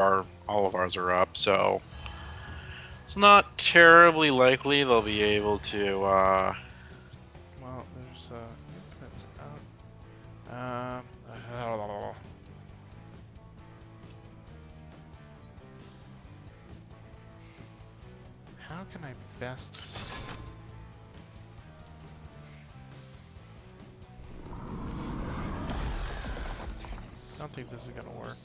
all of ours are up, so it's not terribly likely they'll be able to. Well, there's that's out. How can I best? I don't think this is gonna work.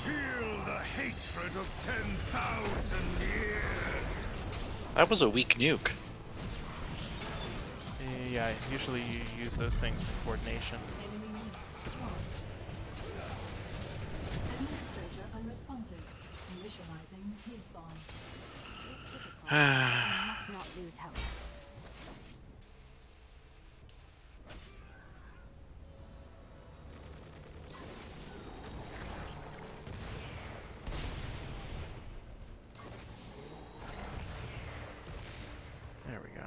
Feel the hatred of 10,000 years. That was a weak nuke. Yeah, usually you use those things in coordination. Administrator unresponsive. Initializing respawn. We must not lose help. There we go.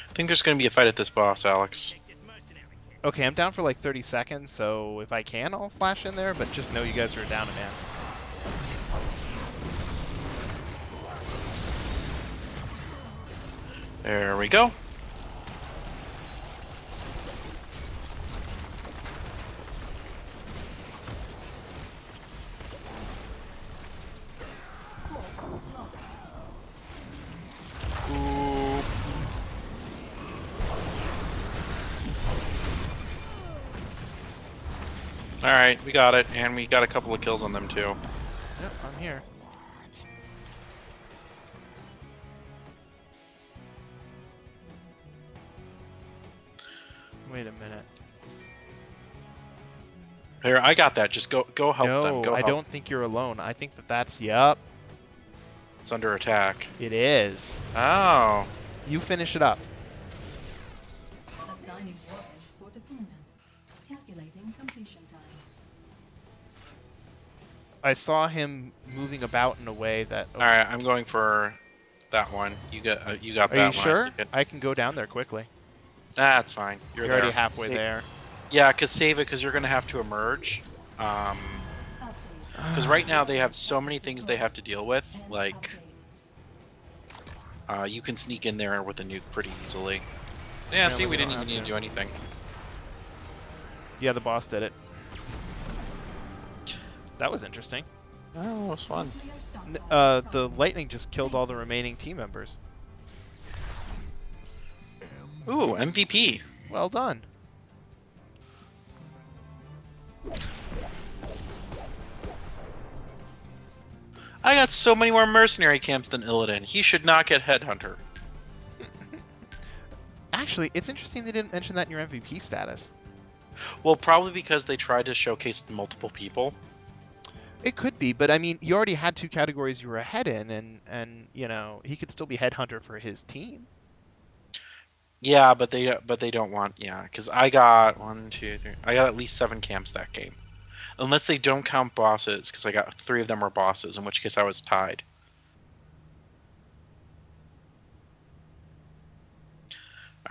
I think there's going to be a fight at this boss, Alex. Okay, I'm down for like 30 seconds, so if I can, I'll flash in there, but just know you guys are down a man. There we go. Ooh. Alright, we got it, and we got a couple of kills on them too. Yep, I'm here. Wait a minute. Here, I got that. Just go help them. No, Go I help. don't think you're alone. I think that's, yup, It's under attack. it is. Oh. You finish it up. Assigning warheads for deployment. Calculating completion time. I saw him moving about in a way that... All right, I'm going for that one. You got that Are one. you sure? I can go down there quickly. That's fine. You're You're already there. halfway Save- there. Yeah, save it because you're gonna have to emerge. Because right now they have so many things they have to deal with. Like, you can sneak in there with a nuke pretty easily. Yeah, see, we didn't even need to do anything. Yeah, the boss did it. That was interesting. Oh, it was fun. The lightning just killed all the remaining team members. Ooh, MVP. Well done. I got so many more mercenary camps than Illidan. He should not get Headhunter. Actually, it's interesting they didn't mention that in your MVP status. Well, probably because they tried to showcase the multiple people. It could be, but I mean, you already had two categories you were ahead in, and you know he could still be headhunter for his team. Yeah, but they don't want because I got 1, 2, 3. I got at least 7 camps that game, unless they don't count bosses because I got 3 of them were bosses, in which case I was tied.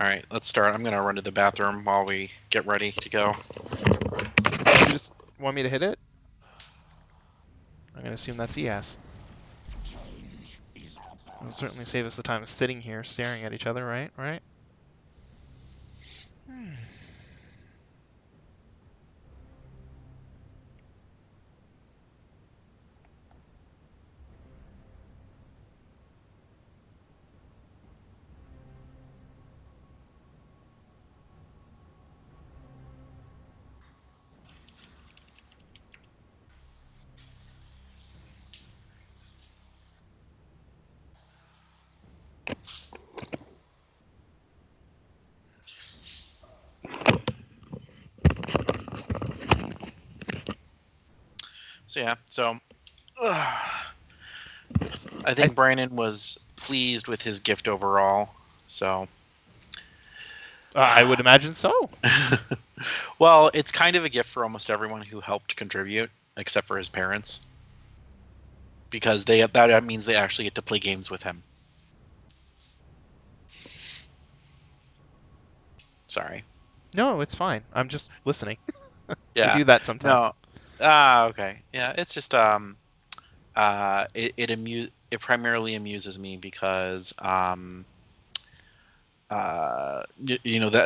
All right, let's start. I'm gonna run to the bathroom while we get ready to go. You just want me to hit it? I'm gonna assume that's yes. It'll certainly save us the time of sitting here staring at each other, right? Right? So yeah, I think Brandon was pleased with his gift overall. So I would imagine so. well, it's kind of a gift for almost everyone who helped contribute, except for his parents. because that means they actually get to play games with him. Sorry. No, it's fine. I'm just listening. Yeah. I do that sometimes. No. Okay. Yeah, it's just it primarily amuses me because that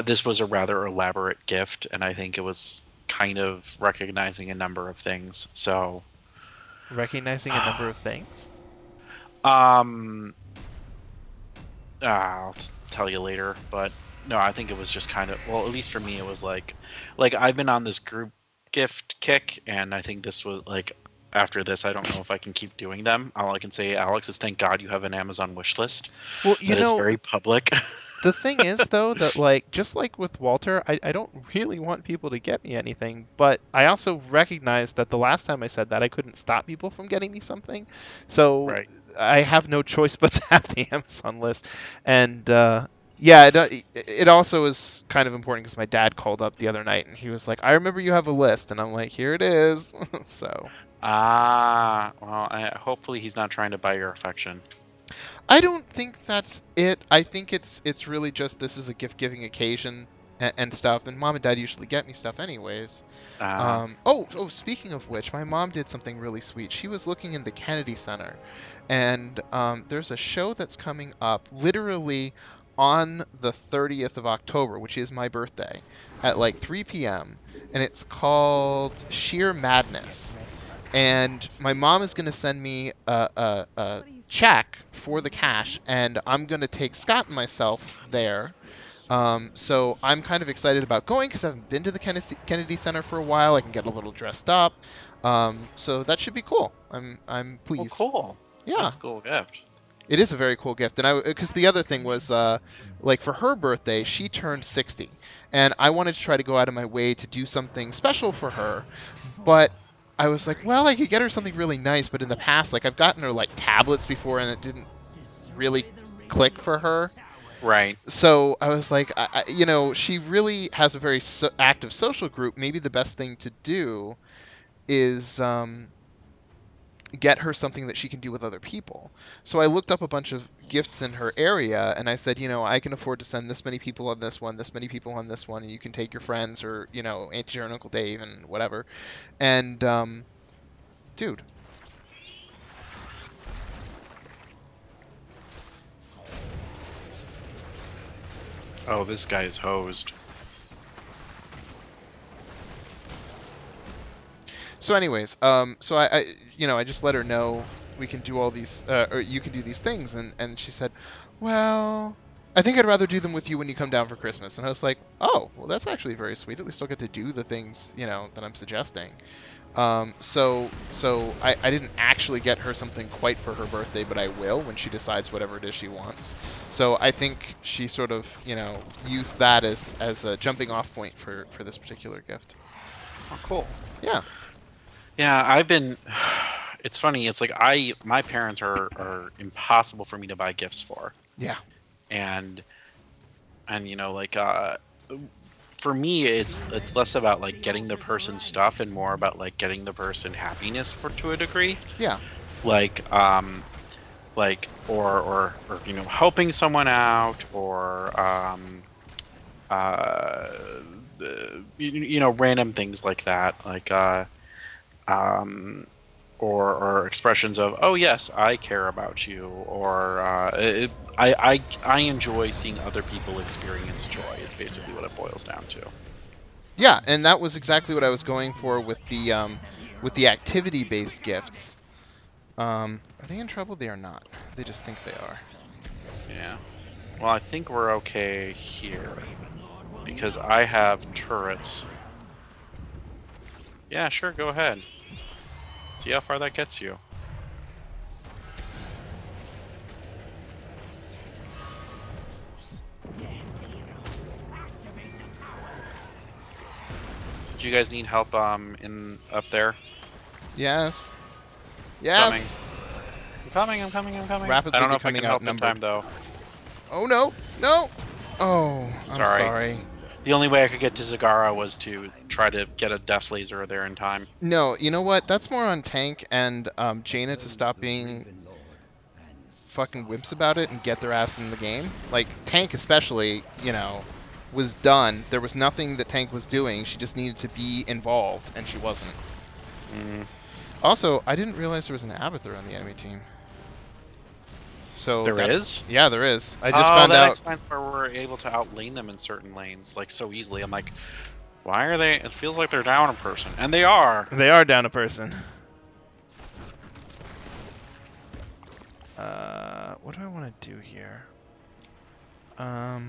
this was a rather elaborate gift, and I think it was kind of recognizing a number of things. So Recognizing a number of things. I'll tell you later, but no, I think it was just kind of, well, at least for me, it was like I've been on this group gift kick, and I think this was like, after this, I don't know if I can keep doing them. All I can say, Alex, is thank God you have an Amazon wish list. Well, That is very public. The thing is, though, that like just like with Walter, I don't really want people to get me anything, but I also recognize that the last time I said that, I couldn't stop people from getting me something, so Right. I have no choice but to have the Amazon list. And yeah, it also is kind of important because my dad called up the other night and he was like, "I remember you have a list," and I'm like, "Here it is." So Well, hopefully he's not trying to buy your affection. I don't think that's it. I think it's really just this is a gift giving occasion and stuff. And mom and dad usually get me stuff anyways. Speaking of which, my mom did something really sweet. She was looking in the Kennedy Center, and there's a show that's coming up literally on the 30th of October, which is my birthday, at like 3 p.m. And it's called Sheer Madness. And my mom is going to send me a check for the cash, and I'm going to take Scott and myself there. So I'm kind of excited about going because I haven't been to the Kennedy Center for a while. I can get a little dressed up. So that should be cool. I'm pleased. Well, cool. Yeah. That's a cool gift. It is a very cool gift. And because the other thing was, like for her birthday, she turned 60. And I wanted to try to go out of my way to do something special for her. But I was like, well, I could get her something really nice, but in the past, like I've gotten her like tablets before, and it didn't really click for her. Right. So I was like, she really has a very active social group. Maybe the best thing to do is get her something that she can do with other people. So I looked up a bunch of gifts in her area, and I said, I can afford to send this many people on this one, this many people on this one, and you can take your friends or, Auntie or Uncle Dave and whatever. And, dude. Oh, this guy is hosed. So anyways, so I just let her know we can do all these, or you can do these things, and she said, well, I think I'd rather do them with you when you come down for Christmas. And I was like, oh, well, that's actually very sweet. At least I'll get to do the things, that I'm suggesting. So I didn't actually get her something quite for her birthday, but I will when she decides whatever it is she wants. So I think she sort of, used that as a jumping off point for this particular gift. Oh, cool. Yeah. Yeah, it's funny. It's like my parents are impossible for me to buy gifts for. Yeah. And for me, it's less about like getting the person stuff and more about like getting the person happiness to a degree. Yeah. Or helping someone out, or random things like that, like or expressions of, oh yes, I care about you, or I enjoy seeing other people experience joy. It's basically what it boils down to. Yeah, and that was exactly what I was going for with the activity-based gifts. Are they in trouble? They are not. They just think they are. Yeah. Well, I think we're okay here because I have turrets. Yeah, sure, go ahead. See how far that gets you. Did you guys need help in up there? Yes. Yes. I'm coming. Rapidly I don't know if I becoming can help in outnumbered. time though. Oh no! No! Oh, I'm sorry. The only way I could get to Zagara was to try to get a Death Laser there in time. No, you know what? That's more on Tank and Jaina to stop being fucking wimps about it and get their ass in the game. Like, Tank especially, you know, was done. There was nothing that Tank was doing. She just needed to be involved, and she wasn't. Also, I didn't realize there was an Abathur on the enemy team. So There is? Yeah, there is. I just found that out. explains why we're able to outlane them in certain lanes, like, so easily. I'm like, why are they... It feels like they're down a person. And they are! They are down a person. What do I want to do here? I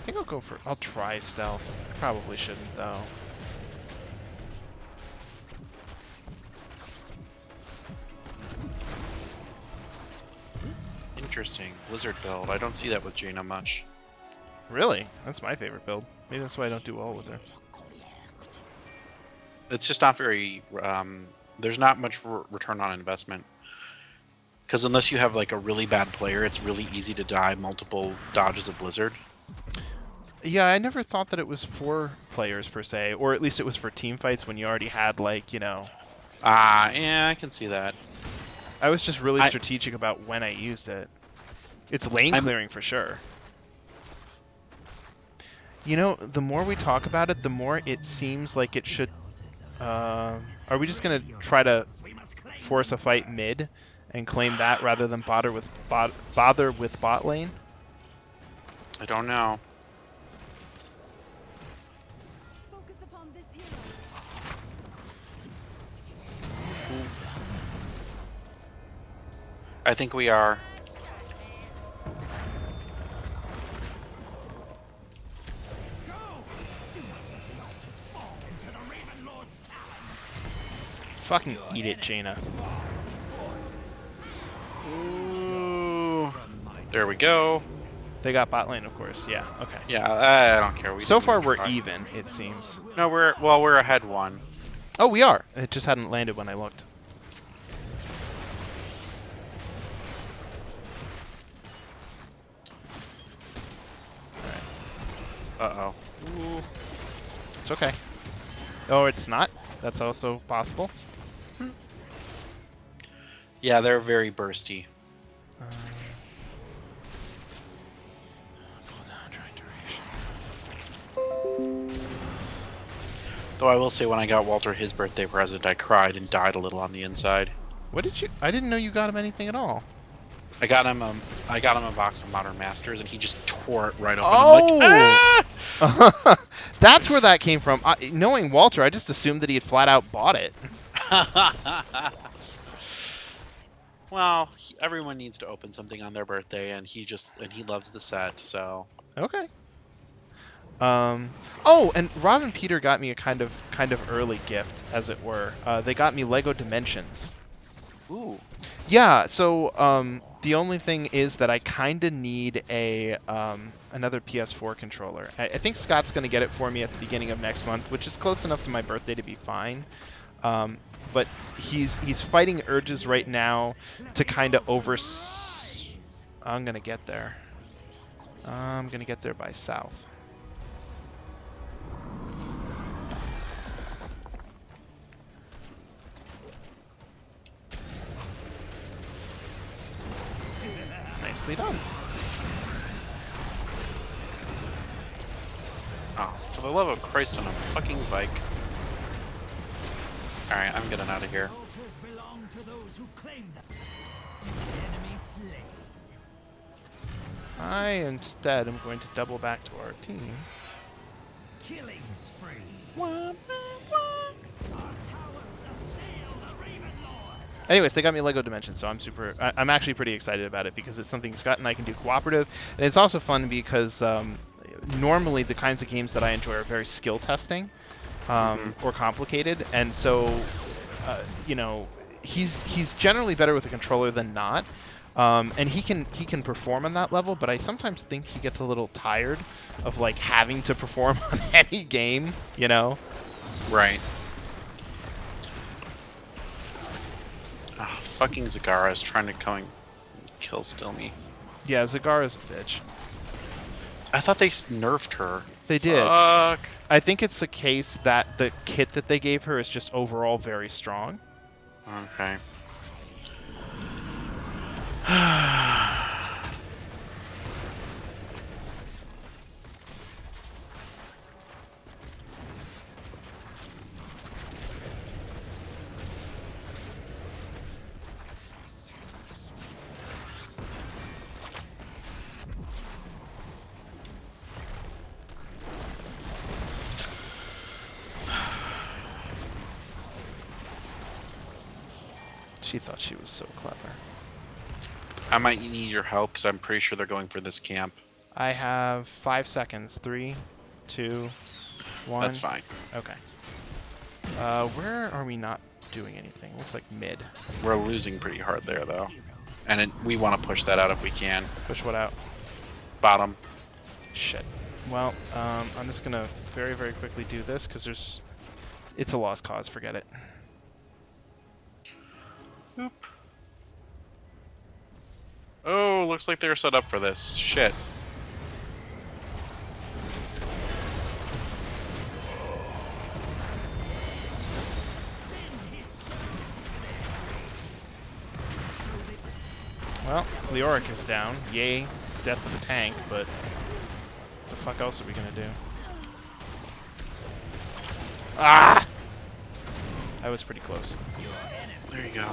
think I'll try stealth. I probably shouldn't though. Interesting. Blizzard build. I don't see that with Jaina much. Really? That's my favorite build. Maybe that's why I don't do well with her. It's just not very... there's not much return on investment. Because unless you have like a really bad player, it's really easy to die multiple dodges of Blizzard. Yeah, I never thought that it was for players per se, or at least it was for team fights when you already had, like, you know... Yeah, I can see that. I was just really strategic about when I used it. It's lane clearing for sure. You know, the more we talk about it, the more it seems like it should... are we just going to try to force a fight mid and claim that rather than bother with bot lane? I don't know. Focus upon this hero. I think we are. Fucking eat it, Jaina. Ooh. There we go. They got bot lane, of course. Yeah, okay. Yeah, I don't care. So far, we're even, it seems. No, we're ahead one. Oh, we are. It just hadn't landed when I looked. Uh-oh. Ooh. It's okay. Oh, it's not? That's also possible. Yeah, they're very bursty. Cooldown, duration. Though I will say, when I got Walter his birthday present, I cried and died a little on the inside. What did you... I didn't know you got him anything at all. I got him a box of Modern Masters, and he just tore it right open. Oh! I'm like, ah! That's where that came from. Knowing Walter, I just assumed that he had flat out bought it. Well, everyone needs to open something on their birthday, and he loves the set, so. Okay. Oh, and Rob and Peter got me a kind of early gift, as it were. They got me Lego Dimensions. Ooh. Yeah. So the only thing is that I kind of need a another PS4 controller. I think Scott's gonna get it for me at the beginning of next month, which is close enough to my birthday to be fine. But he's fighting urges right now to kind of I'm gonna get there. I'm gonna get there by south. Nicely done. Oh, for the love of Christ on a fucking bike. Alright, I'm getting out of here. Altars belong to those who claim them. Enemy slain. I instead am going to double back to our team. Killing spree. Wah, Our towers assail the Raven Lord. Anyways, they got me Lego Dimensions, so I'm actually pretty excited about it because it's something Scott and I can do cooperative, and it's also fun because normally the kinds of games that I enjoy are very skill testing or complicated, and so you know, he's generally better with a controller than not, and he can perform on that level, but I sometimes think he gets a little tired of like having to perform on any game, you know? Right. Oh, fucking Zagara is trying to come and kill still me. Yeah, Zagara's a bitch. I thought they nerfed her. They did. Fuck. I think it's the case that the kit that they gave her is just overall very strong. Okay. She thought she was so clever. I might need your help because I'm pretty sure they're going for this camp. I have 5 seconds. 3, 2, 1. That's fine. Okay. Where are we not doing anything? Looks like mid. We're losing pretty hard there, though. And we want to push that out if we can. Push what out? Bottom. Shit. Well, I'm just gonna very, very quickly do this because it's a lost cause. Forget it. Oop. Oh, looks like they're set up for this. Shit. Well, Leoric is down. Yay, death of the tank, but the fuck else are we gonna do? Ah! I was pretty close. There you go.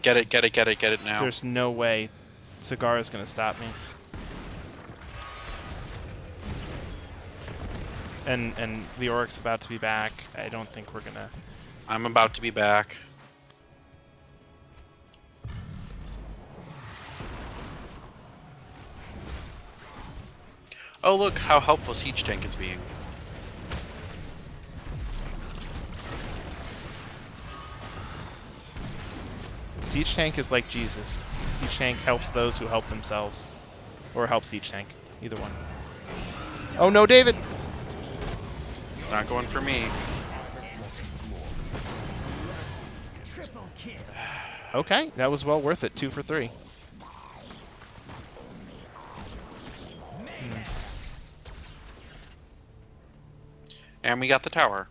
Get it, get it, get it, get it now. There's no way Zagara's gonna stop me. And Leoric's about to be back. I don't think we're gonna... I'm about to be back. Oh, look how helpful Siege Tank is being. Siege Tank is like Jesus. Siege Tank helps those who help themselves. Or help Siege Tank. Either one. Oh no, David! It's not going for me. Triple kill. Okay, that was well worth it. 2 for 3. And we got the tower.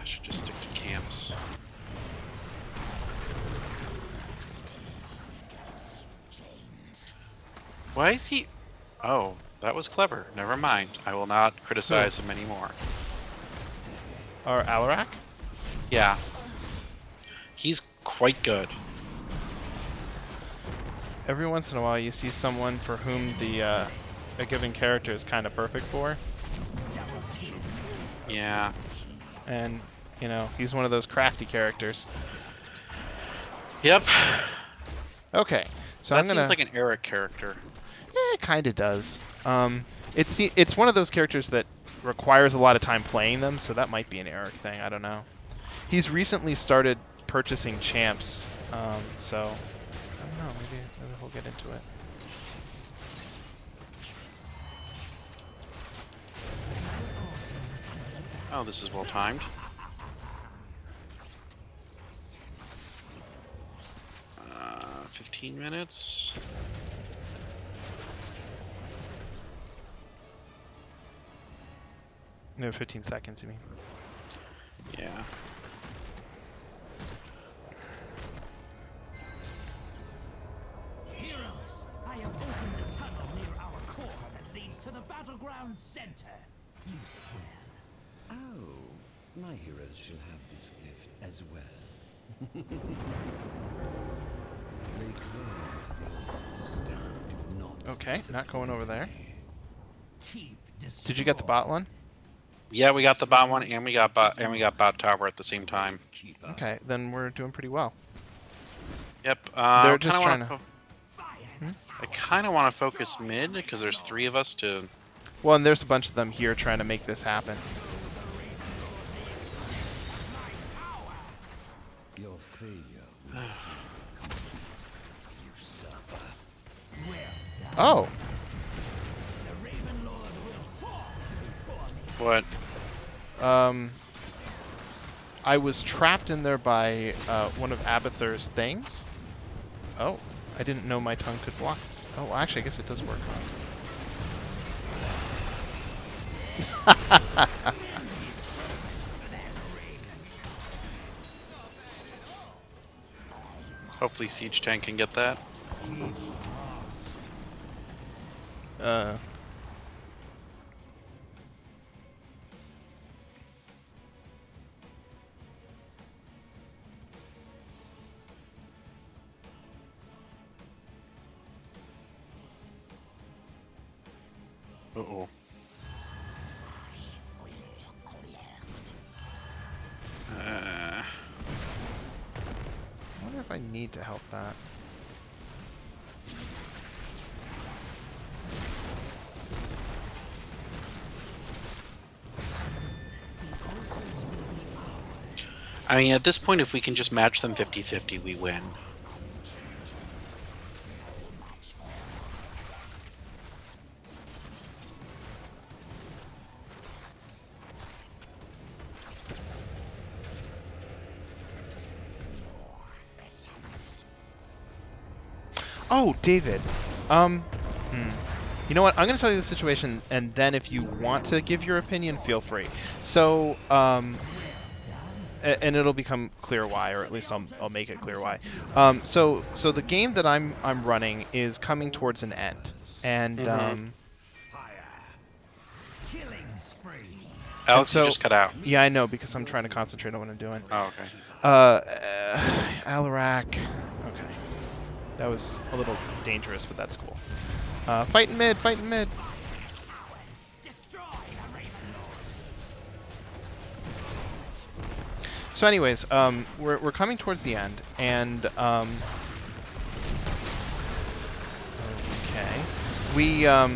Should just stick to camps. Why is he... Oh, that was clever. Never mind. I will not criticize him anymore. Or Alarak? Yeah. He's quite good. Every once in a while you see someone for whom a given character is kind of perfect for. Yeah. And, you know, he's one of those crafty characters. Yep. Okay, so That I'm gonna... seems like an Eric character. It kind of does. It's one of those characters that requires a lot of time playing them, so that might be an Eric thing. I don't know. He's recently started purchasing champs, so I don't know. Maybe we'll get into it. Oh, this is well timed. Uh, 15 minutes. No, 15 seconds, you mean? Yeah. Heroes, I have opened a tunnel near our core that leads to the battleground center. Use it well. Oh, my heroes shall have this gift as well. Make way to the altars. Do not Okay, not going over there. Keep Did you get the bot one? Yeah, we got the bot one, and we got bot tower at the same time. keep up. Okay, then we're doing pretty well. Yep. They're just trying to... I kind of want to focus mid because there's 3 of us to. Well, and there's a bunch of them here trying to make this happen. Your failure will soon complete, usurper. Well Oh. What? I was trapped in there by one of Abathur's things. Oh, I didn't know my tongue could block. Oh, actually, I guess it does work. Hopefully Siege Tank can get that. Uh-oh. I wonder if I need to help that. I mean, at this point, if we can just match them 50-50, we win. Oh, David. You know what? I'm going to tell you the situation, and then if you want to give your opinion, feel free. So, and it'll become clear why, or at least I'll make it clear why. So the game that I'm running is coming towards an end, and Killing spree. Alex, so- you just cut out. yeah, I know because I'm trying to concentrate on what I'm doing. Oh, okay. Alarak. Okay, that was a little dangerous, but that's cool. Fighting mid, fighting mid. Destroy the Raven Lord. So anyways, we're coming towards the end, and okay, we're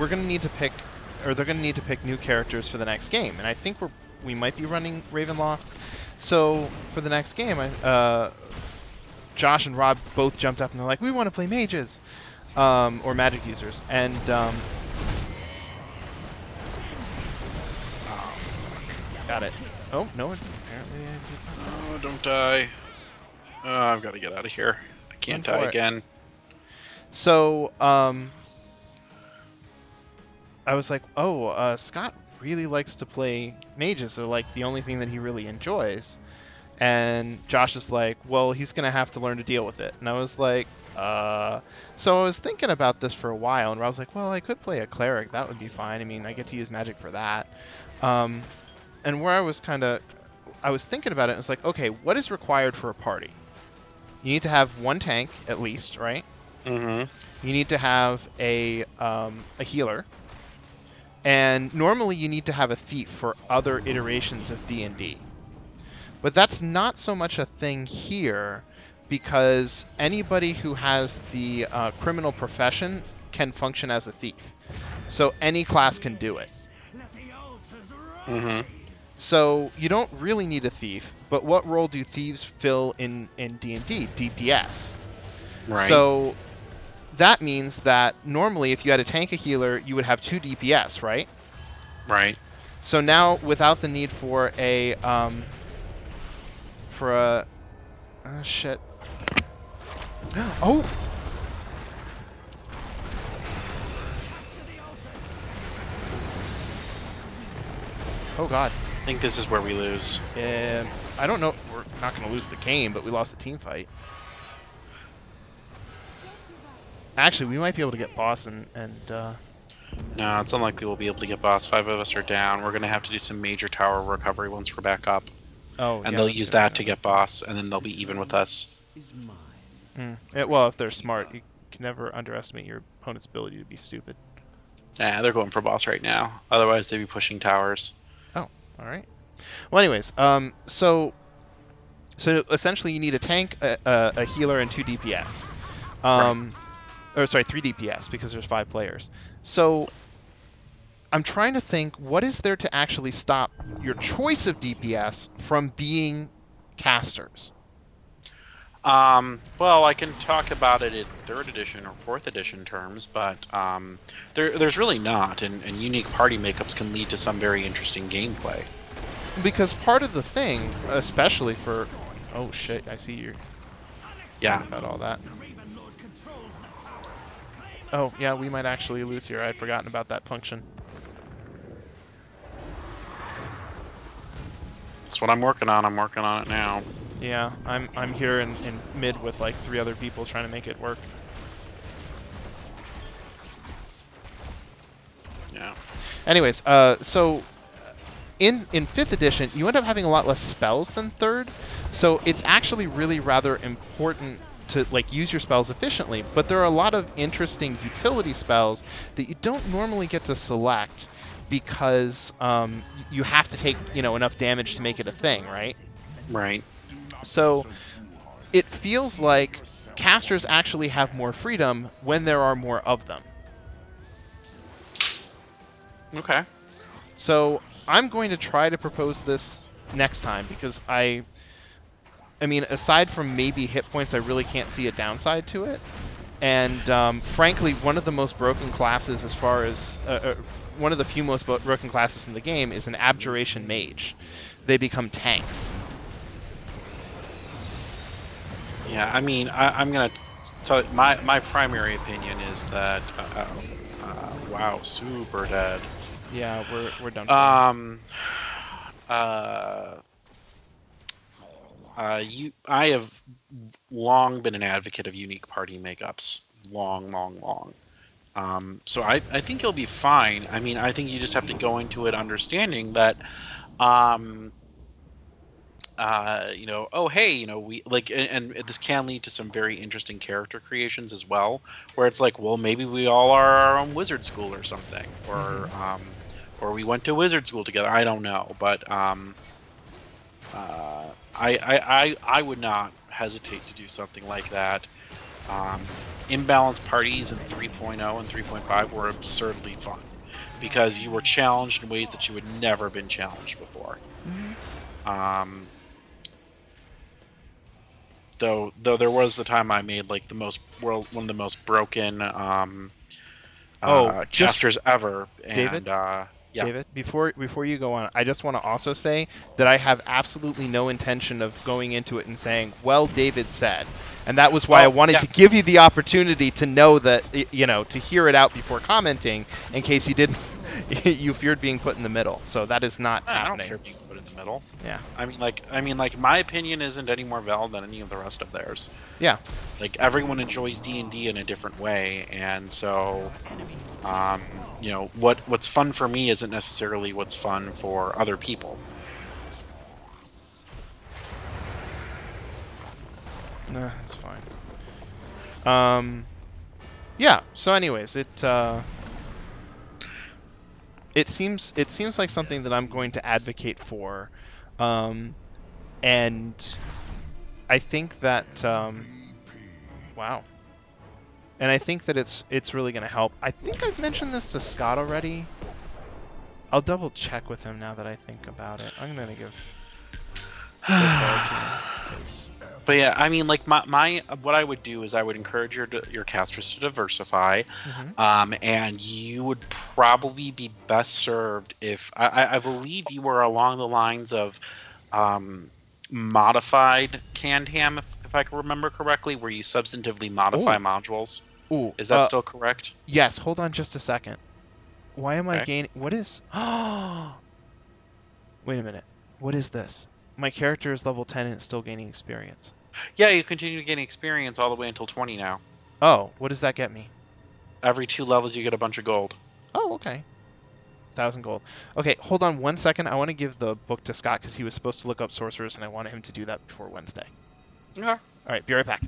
gonna need to pick, or they're gonna need to pick new characters for the next game, and I think we might be running Ravenloft. So for the next game, Josh and Rob both jumped up and they're like, we want to play mages, or magic users, and got it. Oh no, apparently I did not. Oh, don't die. Oh, I've got to get out of here. I can't Run for die it. again. So, I was like, oh, Scott really likes to play mages. They're like the only thing that he really enjoys. And Josh is like, well, he's going to have to learn to deal with it. And I was like, So I was thinking about this for a while, and I was like, well, I could play a cleric. That would be fine. I mean, I get to use magic for that. And where I was thinking about it, it was like, okay, what is required for a party? You need to have one tank, at least, right? Mm-hmm. You need to have a healer, and normally you need to have a thief for other iterations of D&D. But that's not so much a thing here, because anybody who has the criminal profession can function as a thief. So any class can do it. Let the altars rise. Mm-hmm. So you don't really need a thief, but what role do thieves fill in D&D? DPS. Right. So that means that normally if you had a tank, a healer, you would have 2 DPS, right? Right. So now without the need for a shit. Oh! Oh god. I think this is where we lose. I don't know. We're not going to lose the game, but we lost the team fight. Actually, we might be able to get boss and No, it's unlikely we'll be able to get boss. 5 of us are down. We're going to have to do some major tower recovery once we're back up. oh, And yeah, they'll that's use good. that to get boss, and then they'll be even with us. Is mine. Yeah, well, if they're smart, you can never underestimate your opponent's ability to be stupid. Nah, they're going for boss right now. Otherwise, they'd be pushing towers. All right. Well, anyways, so essentially you need a tank, a healer, and 2 DPS. Or sorry, 3 DPS because there's 5 players. So I'm trying to think, what is there to actually stop your choice of DPS from being casters? Well, I can talk about it in third edition or fourth edition terms, but there's really not, and unique party makeups can lead to some very interesting gameplay. Because part of the thing, especially for... Oh shit, I see you're... Yeah. About all that. Raven Lord controls the towers. Claim Oh, yeah, we might actually lose here. I'd forgotten about that function. That's what I'm working on. I'm working on it now. Yeah, I'm here in mid with like 3 other people trying to make it work. Yeah. Anyways, so in 5th edition, you end up having a lot less spells than 3rd, so it's actually really rather important to like use your spells efficiently. But there are a lot of interesting utility spells that you don't normally get to select because you have to take enough damage to make it a thing, right? Right. So it feels like casters actually have more freedom when there are more of them. Okay. So I'm going to try to propose this next time because I mean, aside from maybe hit points, I really can't see a downside to it. And frankly, one of the most broken classes as far as... one of the few most broken classes in the game is an Abjuration Mage. They become tanks. Yeah, I mean, I'm gonna tell my primary opinion is that wow, super dead. Yeah, we're done for. I have long been an advocate of unique party makeups. Long. So I think you'll be fine. I mean, I think you just have to go into it understanding that, oh, hey, we like, and this can lead to some very interesting character creations as well, where it's like, well, maybe we all are our own wizard school or something, or we went to wizard school together. I don't know, but I would not hesitate to do something like that. Imbalanced parties in 3.0 and 3.5 were absurdly fun because you were challenged in ways that you had never been challenged before. Mm-hmm. Though there was the time I made like one of the most broken casters ever, and David? yeah. David, before you go on, I just want to also say that I have absolutely no intention of going into it and saying, "Well, David said," and that was why I wanted to give you the opportunity to know that, to hear it out before commenting, in case you didn't, you feared being put in the middle. So that is not I happening. don't care being put in the middle. Yeah. I mean, like my opinion isn't any more valid than any of the rest of theirs. Yeah. Like everyone enjoys D&D in a different way, and so, what's fun for me isn't necessarily what's fun for other people. Nah, it's fine. Yeah. So, anyways, it seems like something that I'm going to advocate for, and I think that wow, and I think that it's really going to help. I think I've mentioned this to Scott already. I'll double check with him now that I think about it. I'm gonna give But yeah, I mean, like my what I would do is I would encourage your casters to diversify, and you would probably be best served if I believe you were along the lines of modified canned ham, if I can remember correctly, where you substantively modify modules. Ooh, is that still correct? Yes. Hold on just a second. Why am I gaining? What is? Wait a minute. What is this? My character is level 10 and it's still gaining experience. Yeah, you continue gaining experience all the way until 20 now. Oh, what does that get me? Every 2 levels you get a bunch of gold. Oh, okay. 1,000 gold. Okay, hold on 1 second. I want to give the book to Scott because he was supposed to look up sorcerers and I wanted him to do that before Wednesday. Okay. All right, be right back.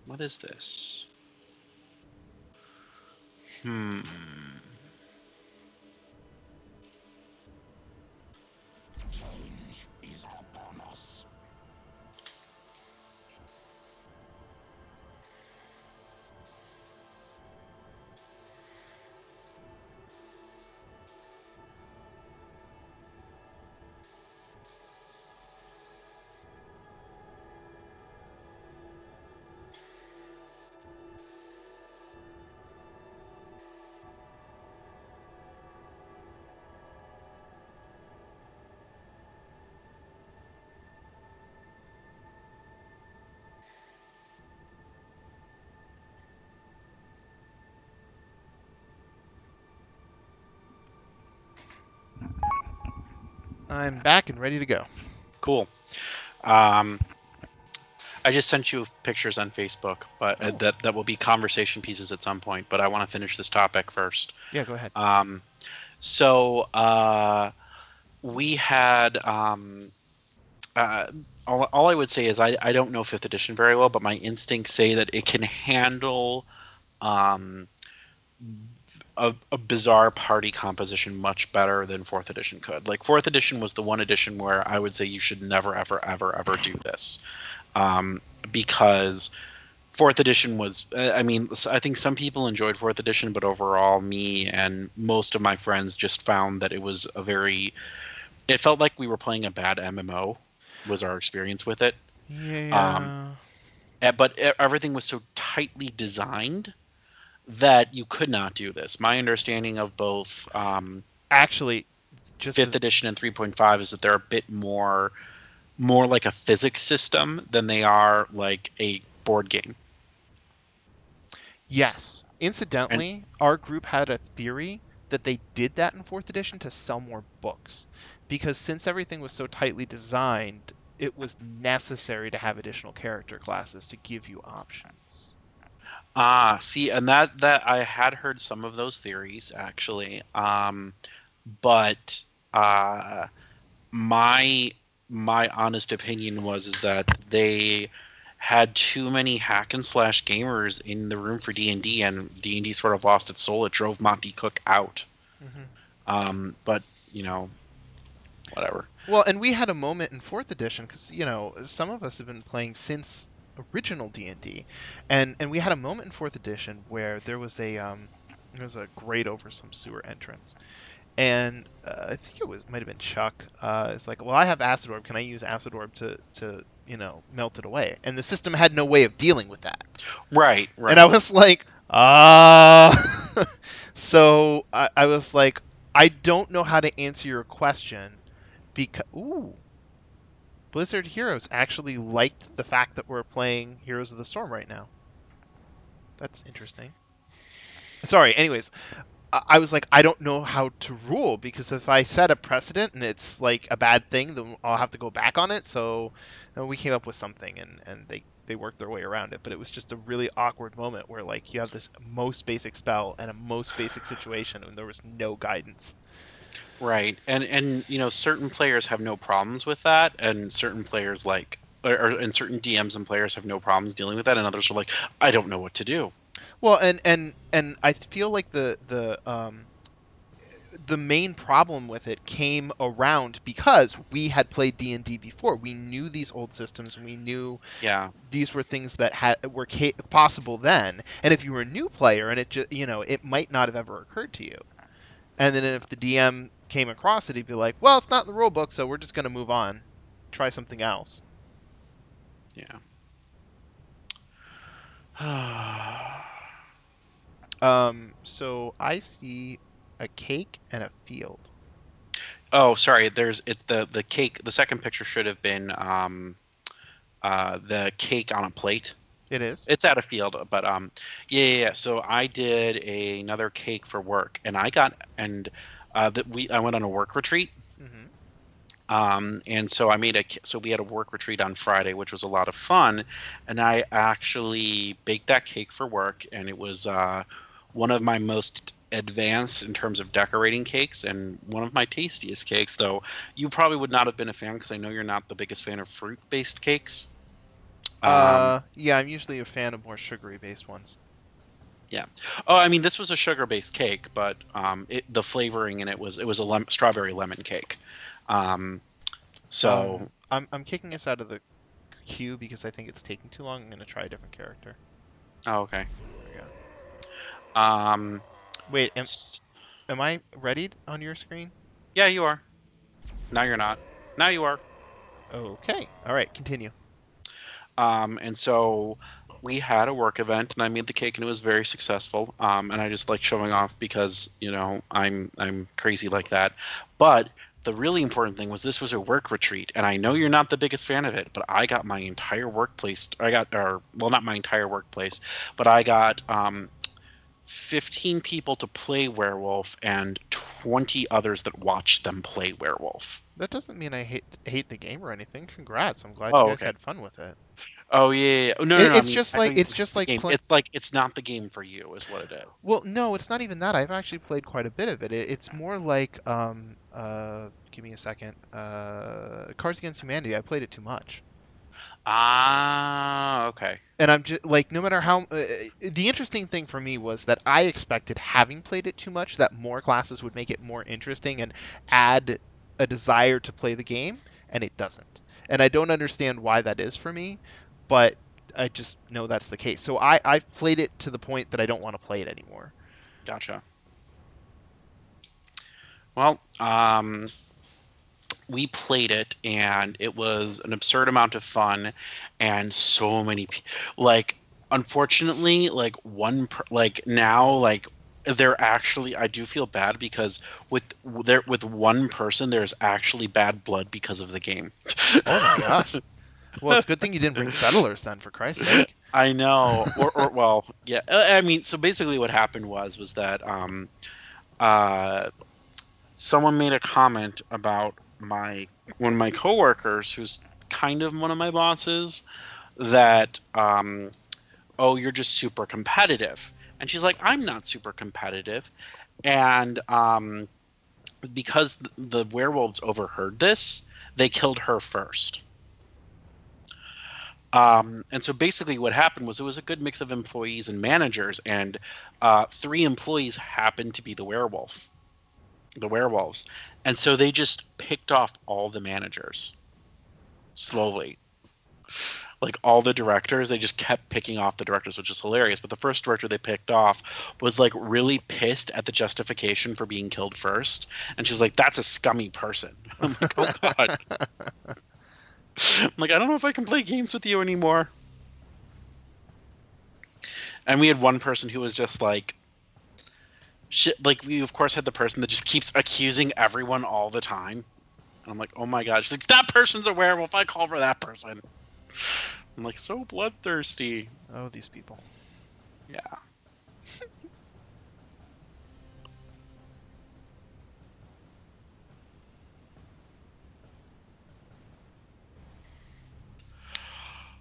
What is this? Hmm. Change is upon us. I'm back and ready to go. Cool. I just sent you pictures on Facebook, but that will be conversation pieces at some point. But I want to finish this topic first. Yeah, go ahead. So we had all I would say is I don't know 5th edition very well, but my instincts say that it can handle a bizarre party composition much better than 4th edition could. Like 4th edition was the one edition where I would say you should never ever ever ever do this, because 4th edition was, I mean, I think some people enjoyed 4th edition, but overall me and most of my friends just found that it was it felt like we were playing a bad MMO was our experience with it. Yeah. But everything was so tightly designed that you could not do this. My understanding of both Actually, just 5th edition and 3.5 is that they're a bit more like a physics system than they are like a board game. Yes. Incidentally, our group had a theory that they did that in 4th edition to sell more books. Because since everything was so tightly designed, it was necessary to have additional character classes to give you options. See, and that I had heard some of those theories actually, but my honest opinion is that they had too many hack and slash gamers in the room for D&D, and D&D sort of lost its soul. It drove Monty Cook out. Mm-hmm. But whatever. Well, and we had a moment in 4th edition because some of us have been playing since original D&D, and we had a moment in 4th edition where there was a grate over some sewer entrance, and I think might have been Chuck. It's like, well, I have acid orb. Can I use acid orb to melt it away? And the system had no way of dealing with that. Right. And I was like, so I was like, I don't know how to answer your question because Blizzard Heroes actually liked the fact that we're playing Heroes of the Storm right now. That's interesting. Sorry, anyways, I was like, I don't know how to rule, because if I set a precedent and it's like a bad thing, then I'll have to go back on it. So we came up with something, and they worked their way around it. But it was just a really awkward moment where like you have this most basic spell and a most basic situation, and there was no guidance. Right, and certain players have no problems with that, and certain players and certain DMs and players have no problems dealing with that, and others are like, I don't know what to do. Well, and I feel like the main problem with it came around because we had played D&D before. We knew these old systems, and we knew these were things that were possible then. And if you were a new player, and it might not have ever occurred to you. And then if the DM came across it, he'd be like, well, it's not in the rule book, so we're just going to move on. Try something else. Yeah. So I see a cake and a field. Oh, sorry. The cake. The second picture should have been the cake on a plate. It is. It's at a field, but yeah. So I did another cake for work, and I went on a work retreat. Mm-hmm. And so we had a work retreat on Friday, which was a lot of fun, and I actually baked that cake for work, and it was one of my most advanced in terms of decorating cakes, and one of my tastiest cakes. Though you probably would not have been a fan, because I know you're not the biggest fan of fruit-based cakes. Yeah, I'm usually a fan of more sugary based ones. Yeah. Oh, I mean, this was a sugar-based cake, but the flavoring in it was a strawberry lemon cake. Um, so I'm kicking us out of the queue because I think it's taking too long. I'm gonna try a different character. oh, okay. There we go. Um, Wait, am I ready on your screen? yeah, you are. Now you're not. Now you are. Okay. All right. Continue. And so we had a work event, and I made the cake, and it was very successful. And I just like showing off because I'm crazy like that. But the really important thing was this was a work retreat, and I know you're not the biggest fan of it, but I got my entire workplace. Or well, not my entire workplace, but I got 15 people to play werewolf and 20 others that watched them play werewolf. That doesn't mean I hate the game or anything. Congrats. I'm glad Oh, you guys okay. had fun with it. Oh yeah. No, no, no. I It's mean, just I like think it's just the like game. play. It's like it's not the game for you, is what it is. Well, no, it's not even that. I've actually played quite a bit of it. It's more like give me a second. Cards Against Humanity. I played it too much. Ah, okay. And I'm just like, no matter how. The interesting thing for me was that I expected, having played it too much, that more classes would make it more interesting and add a desire to play the game, and it doesn't. And I don't understand why that is for me, but I just know that's the case. So I've played it to the point that I don't want to play it anymore. Gotcha. Well, we played it, and it was an absurd amount of fun, and so many like, unfortunately, like now, like they're actually, I do feel bad because with one person there's actually bad blood because of the game. Oh my gosh. Well, it's a good thing you didn't bring settlers then, for Christ's sake. I know, or well, yeah. I mean, so basically, what happened was that someone made a comment about one of my coworkers, who's kind of one of my bosses, that oh, you're just super competitive, and she's like, I'm not super competitive, and because the werewolves overheard this, they killed her first. And so basically what happened was it was a good mix of employees and managers, and 3 employees happened to be the werewolves. And so they just picked off all the managers slowly. Like all the directors, they just kept picking off the directors, which is hilarious. But the first director they picked off was like really pissed at the justification for being killed first. And she's like, that's a scummy person. I'm like, oh God. I'm like, I don't know if I can play games with you anymore. And we had one person who was just like, shit. Like, we of course had the person that just keeps accusing everyone all the time. And I'm like, oh my God. She's like, that person's a werewolf. I call for that person. I'm like, so bloodthirsty. Oh, these people. Yeah.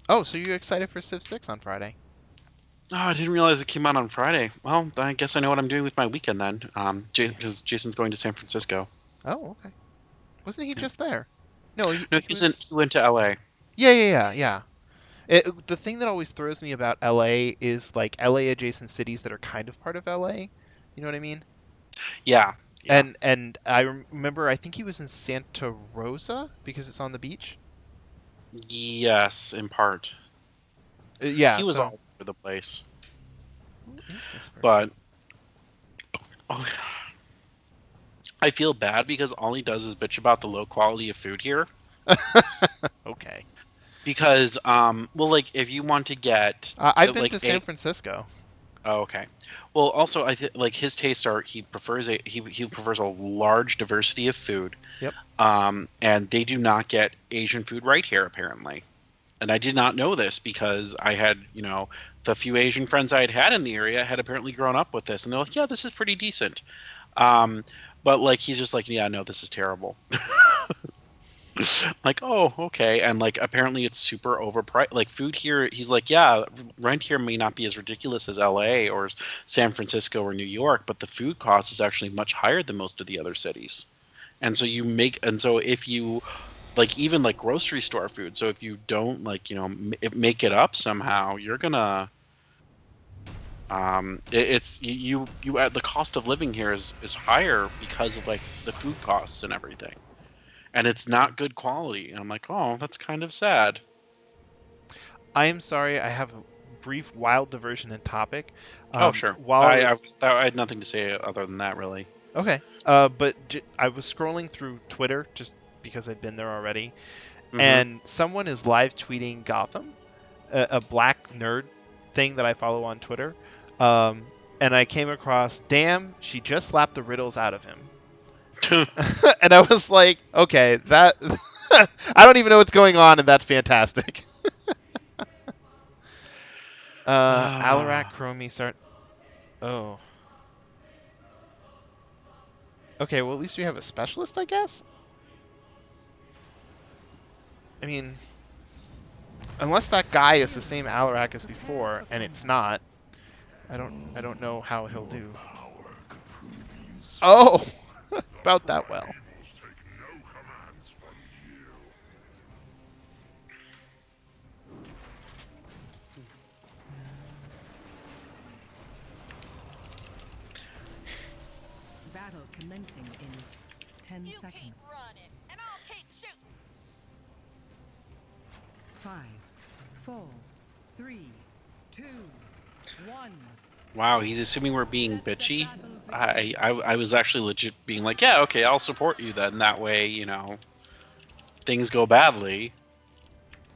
Oh, so you're excited for Civ 6 on Friday? Oh, I didn't realize it came out on Friday. Well, I guess I know what I'm doing with my weekend then. Because Jason's going to San Francisco. Oh, okay. Wasn't he just there? No, he went to LA. Yeah. The thing that always throws me about LA is like LA adjacent cities that are kind of part of LA. You know what I mean? Yeah. And I remember, I think he was in Santa Rosa because it's on the beach. Yes, in part. Yeah, he was all over the place. But I feel bad because all he does is bitch about the low quality of food here. Okay. Because well, like if you want to get, I've been to San Francisco. Oh, okay. Well, also like his tastes are, he prefers a large diversity of food. Yep. And they do not get Asian food right here apparently. And I did not know this because I had, the few Asian friends I had in the area had apparently grown up with this, and they're like, yeah, this is pretty decent. But like he's just like, yeah, no, this is terrible. Like, oh, okay. And like apparently it's super overpriced. Like food here, he's like, yeah, rent here may not be as ridiculous as LA or San Francisco or New York, but the food cost is actually much higher than most of the other cities. And so if you like even like grocery store food. So if you don't like make it up somehow, you're gonna it's the cost of living here is higher because of like the food costs and everything, and it's not good quality. And I'm like, oh, that's kind of sad. I am sorry. I have a brief wild diversion in topic. Oh sure. While I had nothing to say other than that really. Okay. But I was scrolling through Twitter just because I'd been there already, Mhm. and someone is live tweeting Gotham, a black nerd thing that I follow on Twitter. And I came across, damn, she just slapped the riddles out of him. And I was like, okay, that I don't even know what's going on, and that's fantastic. Alarak Chromie start. Oh. Okay, well at least we have a specialist, I guess. I mean, unless that guy is the same Alarak as before, and it's not, I don't know how he'll do. Oh, about that well. Battle commencing in 10 seconds. running, and I'll keep shooting. 5, 4, 3, 2, 1. Wow, he's assuming we're being bitchy. I was actually legit being like, yeah, okay, I'll support you then. That way, things go badly.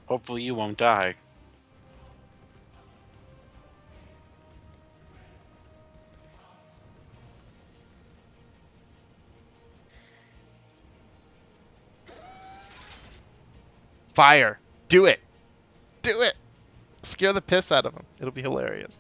Hopefully you won't die. Fire. Do it. Do it. Scare the piss out of him. It'll be hilarious.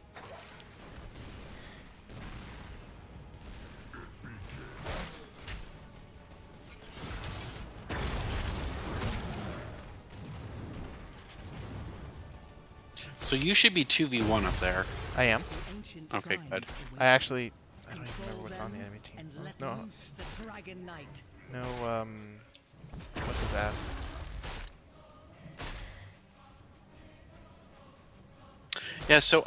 So you should be 2v1 up there. I am. Ancient Okay, shrines good. await. I don't even Control remember what's on the them enemy team. and There's let no, loose the Dragon Knight. what's his ass? Yeah, so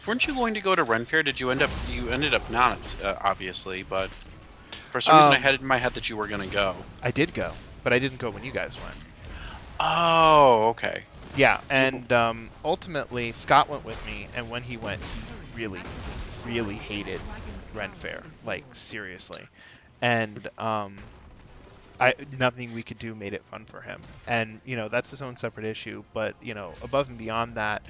weren't you going to go to Ren Fair? You ended up not, obviously, but for some reason I had it in my head that you were going to go. I did go, but I didn't go when you guys went. Oh, okay. Yeah, and ultimately Scott went with me, and when he went, he really, really hated Ren Fair, like seriously, and nothing we could do made it fun for him, and that's his own separate issue. But above and beyond that,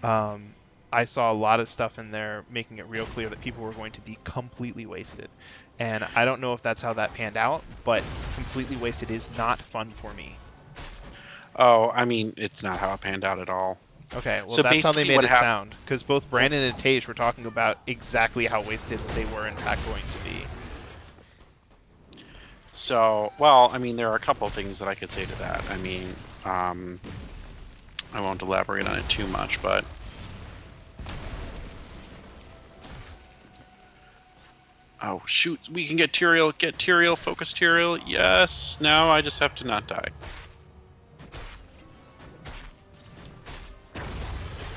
I saw a lot of stuff in there making it real clear that people were going to be completely wasted, and I don't know if that's how that panned out, but completely wasted is not fun for me. Oh, I mean, it's not how it panned out at all. Okay, well So that's how they basically made what it hap- sound, because both Brandon and Tage were talking about exactly how wasted they were in fact going to be. So, well, I mean, there are a couple things that I could say to that. I mean, I won't elaborate on it too much, but oh shoot, we can get Tyrael, focus Tyrael. Yes. Now I just have to not die.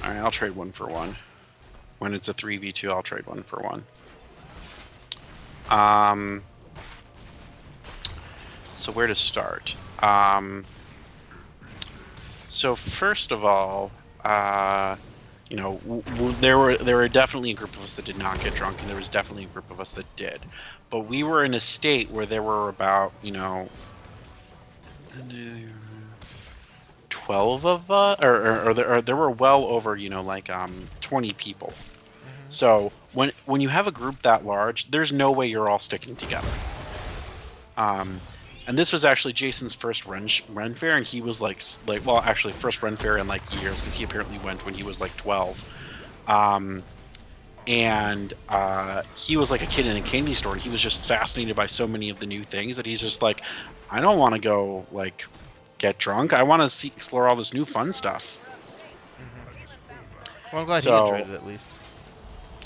All right, I'll trade 1 for 1. When it's a 3v2, I'll trade 1 for 1. So where to start? So first of all, there were definitely a group of us that did not get drunk, and there was definitely a group of us that did. But we were in a state where there were about 12 of us, or there were well over 20 people. So when you have a group that large, there's no way you're all sticking together. And this was actually Jason's first Ren Fair, and he was actually first Ren Fair in years, because he apparently went when he was 12. And he was like a kid in a candy store, and he was just fascinated by so many of the new things that he's just like, I don't want to go get drunk. I want to explore all this new fun stuff. Well, I'm glad he So- enjoyed it at least.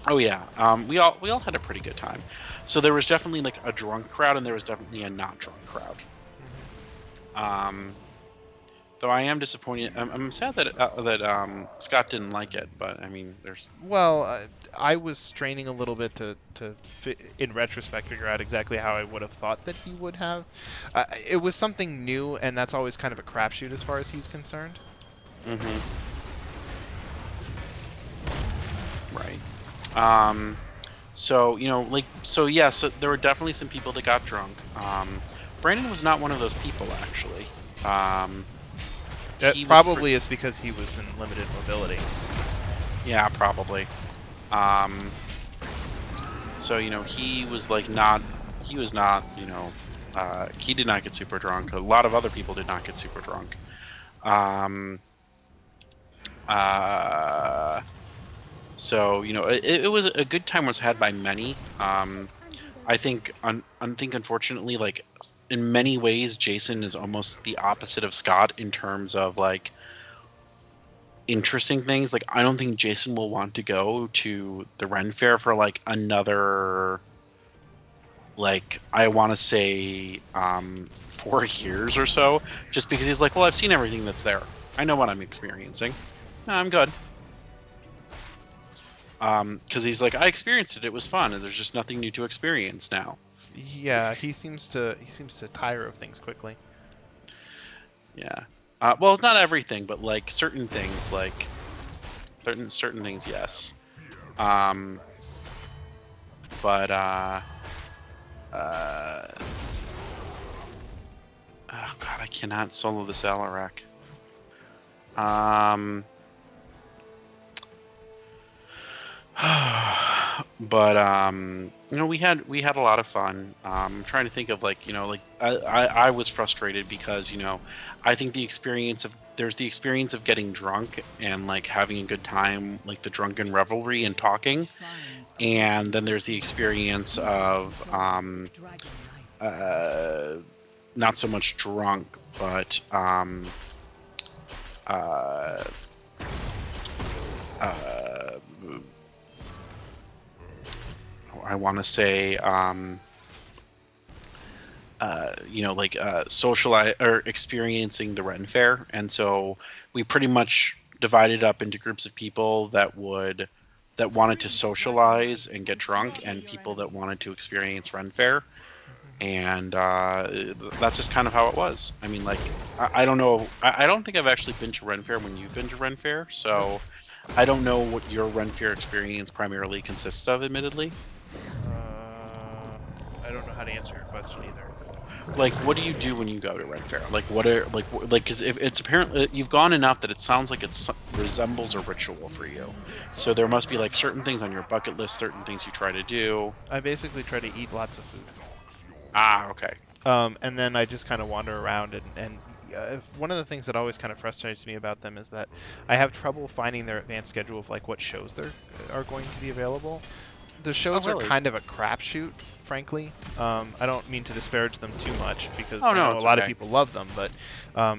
Oh yeah, we all had a pretty good time. So there was definitely a drunk crowd, and there was definitely a not drunk crowd. Though I am disappointed. I'm sad that Scott didn't like it, but I mean, there's. Well, I was straining a little bit in retrospect, figure out exactly how I would have thought that he would have. It was something new, and that's always kind of a crapshoot as far as he's concerned. Mm-hmm. Right. So so there were definitely some people that got drunk. Brandon was not one of those people, actually. That probably is because he was in limited mobility. Yeah, probably. So he was like not. He was not. He did not get super drunk. A lot of other people did not get super drunk. So it was a good time was had by many. I think unfortunately, like in many ways, Jason is almost the opposite of Scott in terms of like interesting things. Like I don't think Jason will want to go to the Ren Fair for like another, like I want to say 4 years or so, just because he's like, well, I've seen everything that's there. I know what I'm experiencing. No, I'm good. Because he's like, I experienced it. It was fun, and there's just nothing new to experience now. Yeah, he seems to tire of things quickly. Yeah. Well, not everything, but like certain things, like certain things, yes. But oh god, I cannot solo this Alarak. But we had a lot of fun. I'm trying to think of like I was frustrated because I think there's the experience of getting drunk and like having a good time, like the drunken revelry and talking, and then there's the experience of not so much drunk, but I want to say, socialize or experiencing the Ren Fair, and so we pretty much divided up into groups of people that wanted to socialize and get drunk, and people that wanted to experience Ren Fair, and that's just kind of how it was. I mean, like, I don't know. I don't think I've actually been to Ren Fair when you've been to Ren Fair, so I don't know what your Ren Fair experience primarily consists of, admittedly. I don't know how to answer your question either. Like, what do you do when you go to Ren Fair? Like, what are like because if it's apparently you've gone enough that it sounds like it resembles a ritual for you. So there must be like certain things on your bucket list, certain things you try to do. I basically try to eat lots of food. Ah, okay. And then I just kind of wander around and one of the things that always kind of frustrates me about them is that I have trouble finding their advanced schedule of like what shows are going to be available. The shows are kind of a crapshoot, frankly. I don't mean to disparage them too much because I know a lot of people love them, but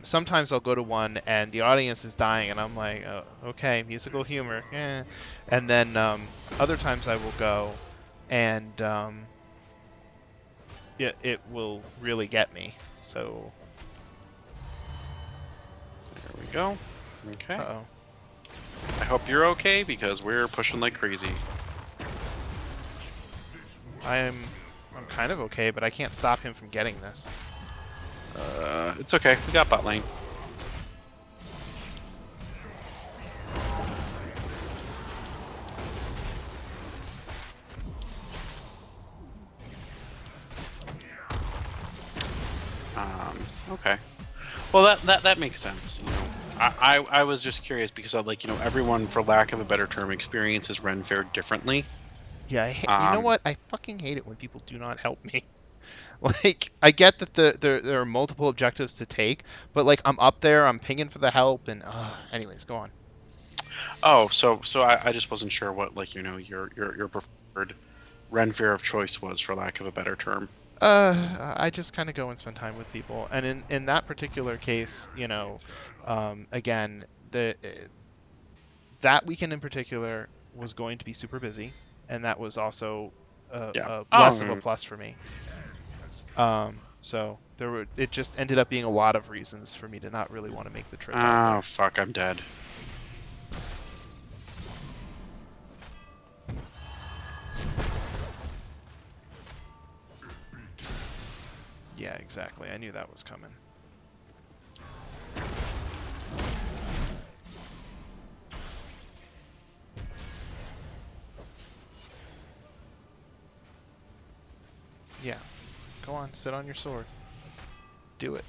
sometimes I'll go to one and the audience is dying and I'm like, oh, okay, musical humor, eh. And then other times I will go and it will really get me. So there we go. Okay. Uh-oh. I hope you're okay because we're pushing like crazy. I'm kind of okay, but I can't stop him from getting this. It's okay. We got bot lane. Okay. Well, that makes sense. I was just curious because everyone, for lack of a better term, experiences Ren Fair differently. Yeah, you know what? I fucking hate it when people do not help me. Like, I get that there are multiple objectives to take, but like I'm up there, I'm pinging for the help, and anyways, go on. Oh, so I just wasn't sure what your preferred Ren Fair of choice was, for lack of a better term. I just kind of go and spend time with people, and in that particular case, again, that weekend in particular was going to be super busy, and that was also less of a plus for me. So it just ended up being a lot of reasons for me to not really want to make the trip out Oh there. fuck, I'm dead. Yeah, exactly. I knew that was coming. Yeah. Go on, sit on your sword. Do it.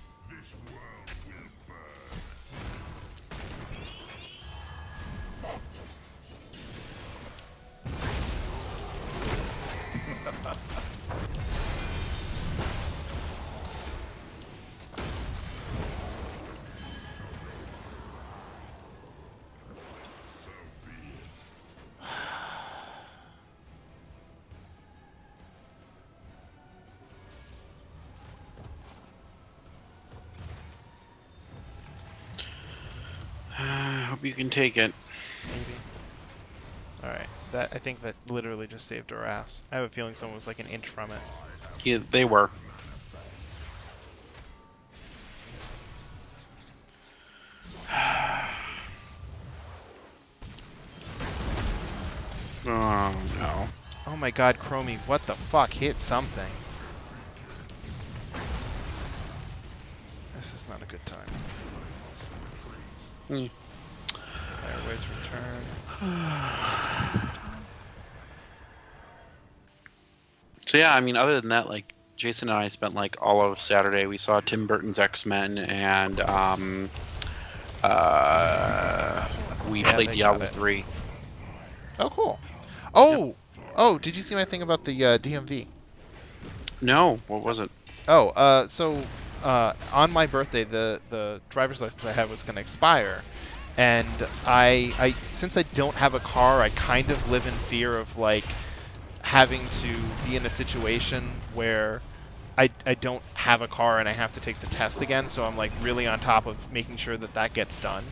Hope you can take it. Maybe. Alright. I think that literally just saved our ass. I have a feeling someone was like an inch from it. Yeah, they were. Oh no. Oh my god, Chromie, what the fuck? Hit something. This is not a good time. Mm. Fireways return. So yeah, I mean, other than that, like Jason and I spent like all of Saturday. We saw Tim Burton's X-Men, and we Yeah, played they Diablo got it. 3. Oh, cool. Oh! Oh, did you see my thing about the DMV? No, what was it? Oh, so on my birthday, the driver's license I had was going to expire, and I since I don't have a car, I kind of live in fear of like having to be in a situation where I don't have a car and I have to take the test again. So I'm like really on top of making sure that that gets done.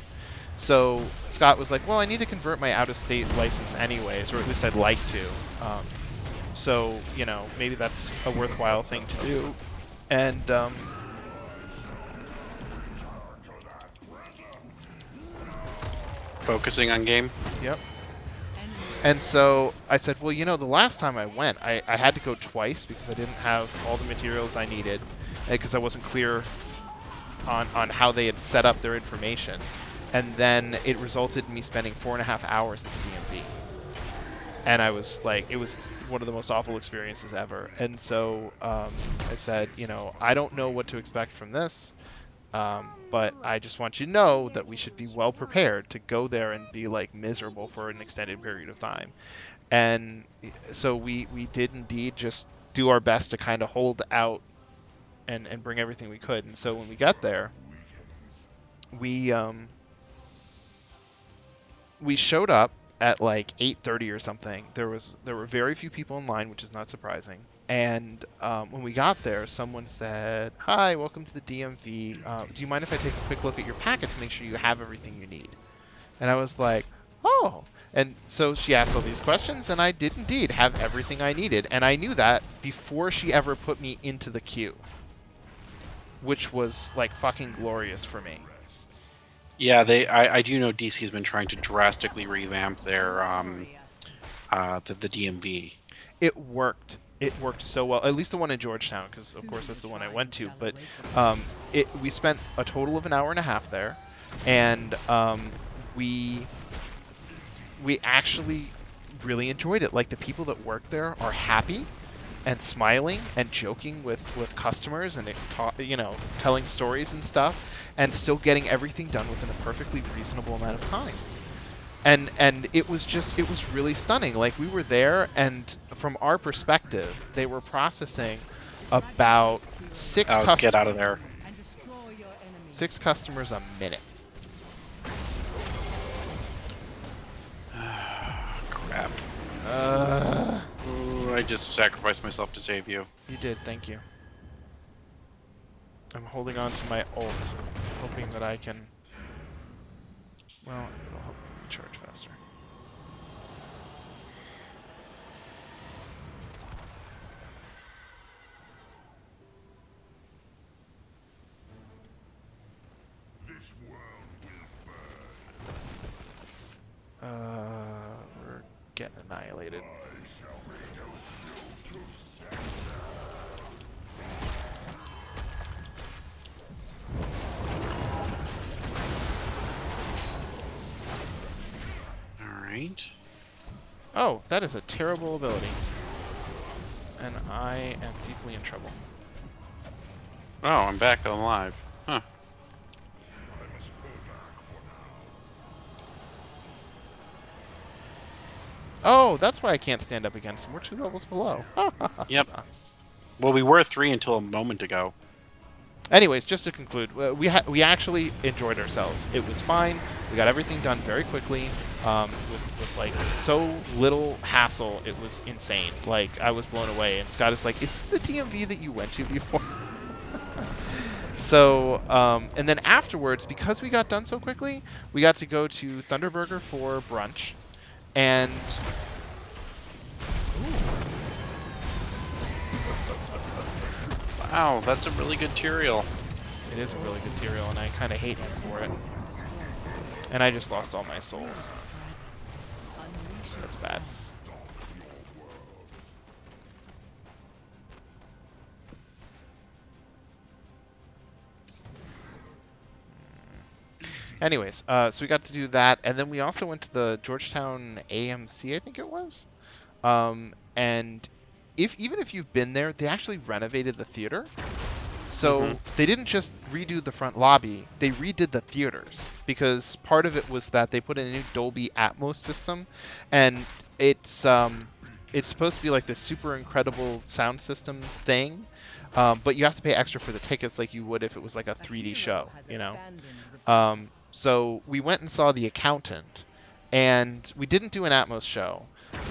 So Scott was like, well, I need to convert my out-of-state license anyways, or at least I'd like to. So, you know, maybe that's a worthwhile thing to do. And, Focusing on game. yep. And so I said, well, you know, the last time I went, I had to go twice because I didn't have all the materials I needed, because I wasn't clear on how they had set up their information. And then it resulted in me spending 4.5 hours at the DMV. And I was like, it was one of the most awful experiences ever. And so I said, you know, I don't know what to expect from this, but I just want you to know that we should be well prepared to go there and be like miserable for an extended period of time. And so we did indeed just do our best to kind of hold out and bring everything we could. And so when we got there, we showed up at like 8:30 or something. There were very few people in line, which is not surprising. And when we got there, someone said, "Hi, welcome to the DMV. Do you mind if I take a quick look at your packet to make sure you have everything you need?" And I was like, "Oh." And so she asked all these questions, and I did indeed have everything I needed. And I knew that before she ever put me into the queue, which was like fucking glorious for me. Yeah, I do know DC's been trying to drastically revamp their the DMV. It worked. It worked so well. At least the one in Georgetown, because of course that's the one I went to. But we spent a total of an hour and a half there, and we actually really enjoyed it. Like the people that work there are happy and smiling and joking with customers and you know, telling stories and stuff, and still getting everything done within a perfectly reasonable amount of time. And it was really stunning. Like we were there, and from our perspective, they were processing about Let's get out of there. And destroy your enemy. 6 customers a minute. Crap. Uh, Ooh, I just sacrificed myself to save you. You did, thank you. I'm holding on to my ult, hoping that I can... Well, it'll help me recharge faster. We're getting annihilated. All right. Oh, that is a terrible ability. And I am deeply in trouble. Oh, I'm back alive. Huh. Oh, that's why I can't stand up against him. We're 2 levels below. Yep. Well, we were 3 until a moment ago. Anyways, just to conclude, we actually enjoyed ourselves. It was fine. We got everything done very quickly, with like so little hassle. It was insane. Like, I was blown away. And Scott is like, "Is this the DMV that you went to before?" So, and then afterwards, because we got done so quickly, we got to go to Thunderburger for brunch, and Wow, that's a really good Tyrael. it is a really good Tyrael, and I kind of hate him for it. And I just lost all my souls. That's bad. Anyways, so we got to do that, and then we also went to the Georgetown AMC, I think it was. And even if you've been there, they actually renovated the theater. So they didn't just redo the front lobby, they redid the theaters, because part of it was that they put in a new Dolby Atmos system, and it's supposed to be like this super incredible sound system thing, but you have to pay extra for the tickets like you would if it was like a 3D show, you know. So we went and saw The Accountant, and we didn't do an Atmos show,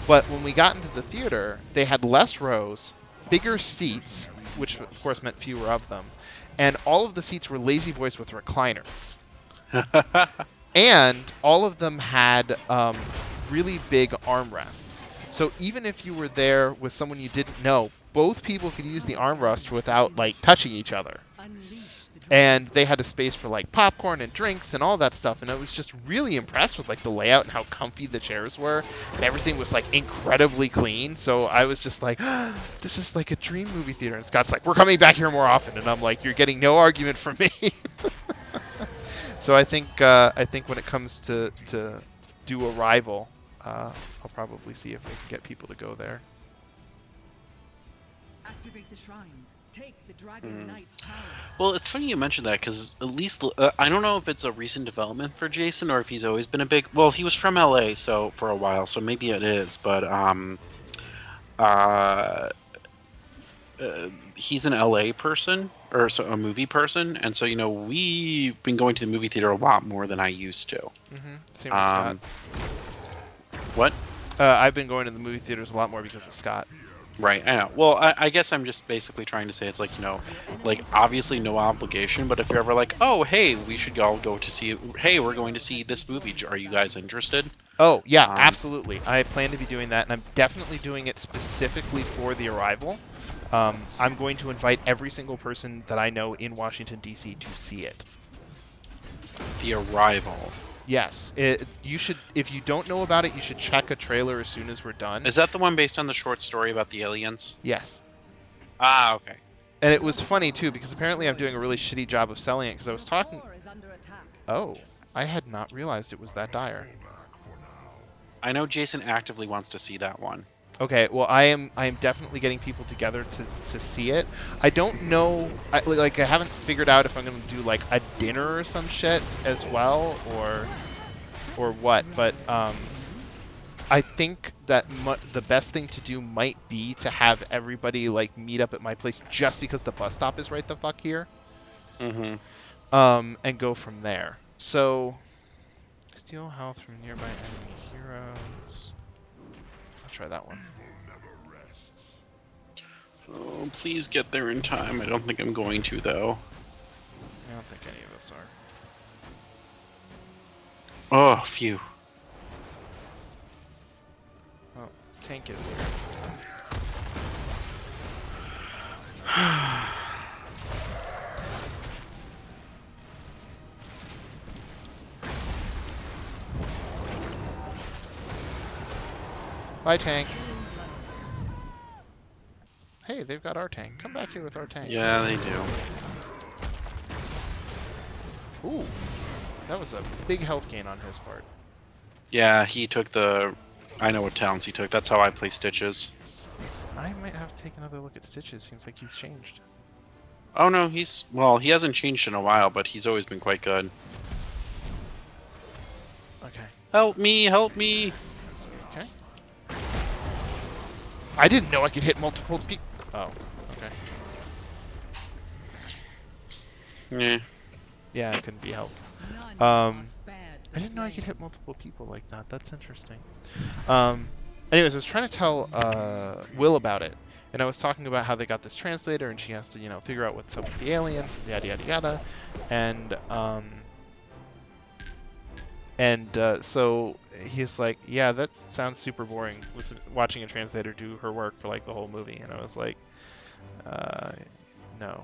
but when we got into the theater, they had less rows, bigger seats, which of course meant fewer of them, and all of the seats were lazy boys with recliners. And all of them had really big armrests. So even if you were there with someone you didn't know, both people could use the armrest without like touching each other. And they had a space for like popcorn and drinks and all that stuff, and I was just really impressed with like the layout and how comfy the chairs were, and everything was like incredibly clean. So I was just like, this is like a dream movie theater. And Scott's like, we're coming back here more often, and I'm like, you're getting no argument from me. So I think when it comes to do Arrival, I'll probably see if we can get people to go there. Activate the shrines. Take the Dragon Knight's tower. Well, it's funny you mentioned that, because at least I don't know if it's a recent development for Jason or if he's always been a big. Well, he was from LA so for a while, so maybe it is. But he's an LA person or so a movie person, and so we've been going to the movie theater a lot more than I used to. Same with Scott. What? I've been going to the movie theaters a lot more because of Scott. Right, I know. Well, I guess I'm just basically trying to say it's like, like obviously no obligation, but if you're ever like, oh, hey, we should all go to see, hey, we're going to see this movie. Are you guys interested? Oh, yeah, absolutely. I plan to be doing that, and I'm definitely doing it specifically for The Arrival. I'm going to invite every single person that I know in Washington, D.C. to see it. The Arrival. Yes, you should. If you don't know about it, you should check a trailer as soon as we're done. Is that the one based on the short story about the aliens? Yes. Ah, okay. And it was funny too, because apparently I'm doing a really shitty job of selling it. Because I was talking. Tower is under attack. Oh, I had not realized it was that dire. I know Jason actively wants to see that one. Okay, well, I am definitely getting people together to see it. I don't know, I haven't figured out if I'm gonna do like a dinner or some shit as well, or what. But I think that the best thing to do might be to have everybody like meet up at my place, just because the bus stop is right the fuck here. And go from there. So, steal health from nearby enemy heroes. I'll try that one. Oh, please get there in time. I don't think I'm going to, though. I don't think any of us are. Oh, phew. Oh, tank is here. Bye, tank. Hey, they've got our tank. Come back here with our tank. Yeah, they do. Ooh, that was a big health gain on his part. Yeah, he took the. I know what talents he took. That's how I play Stitches. I might have to take another look at Stitches. Seems like he's changed. Oh no, he's he hasn't changed in a while, but he's always been quite good. Okay. Help me! Help me! Okay. I didn't know I could hit multiple people. Oh, okay. Yeah. Yeah, it couldn't be helped. None are spared I the didn't know I could flame. hit multiple people like that. That's interesting. Anyways, I was trying to tell Will about it, and I was talking about how they got this translator, and she has to, figure out what's up with the aliens, and yada yada yada, and so he's like, yeah, that sounds super boring. Watching a translator do her work for like the whole movie, and I was like, no.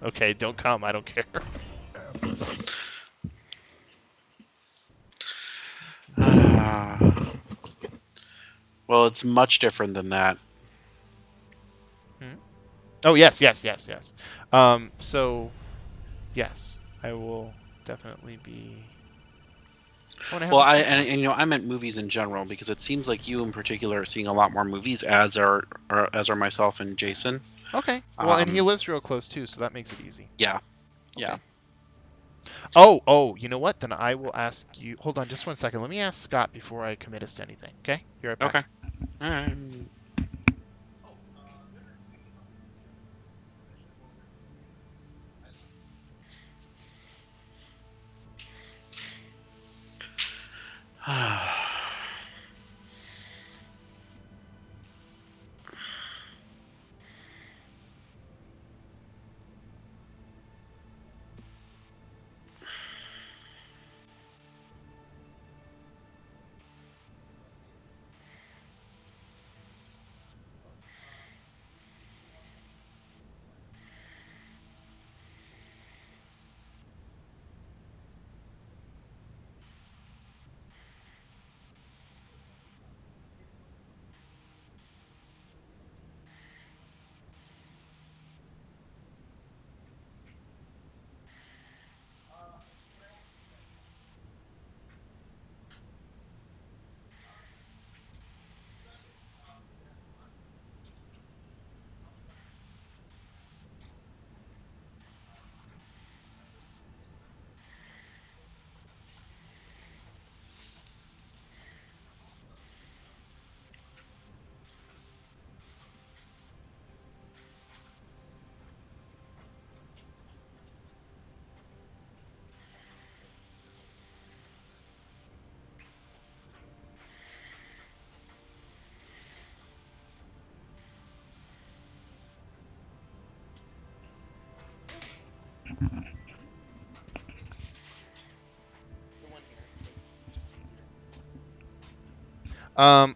Okay, don't come. I don't care. Well, it's much different than that. Oh, yes. So, yes, I will definitely be. Well, I meant movies in general because it seems like you in particular are seeing a lot more movies, as are myself and Jason. Okay. Well, and he lives real close too, so that makes it easy. Yeah. Yeah. Okay. Oh, you know what? Then I will ask you. Hold on just one second. Let me ask Scott before I commit us to anything. Okay? Be right back. Okay. All right.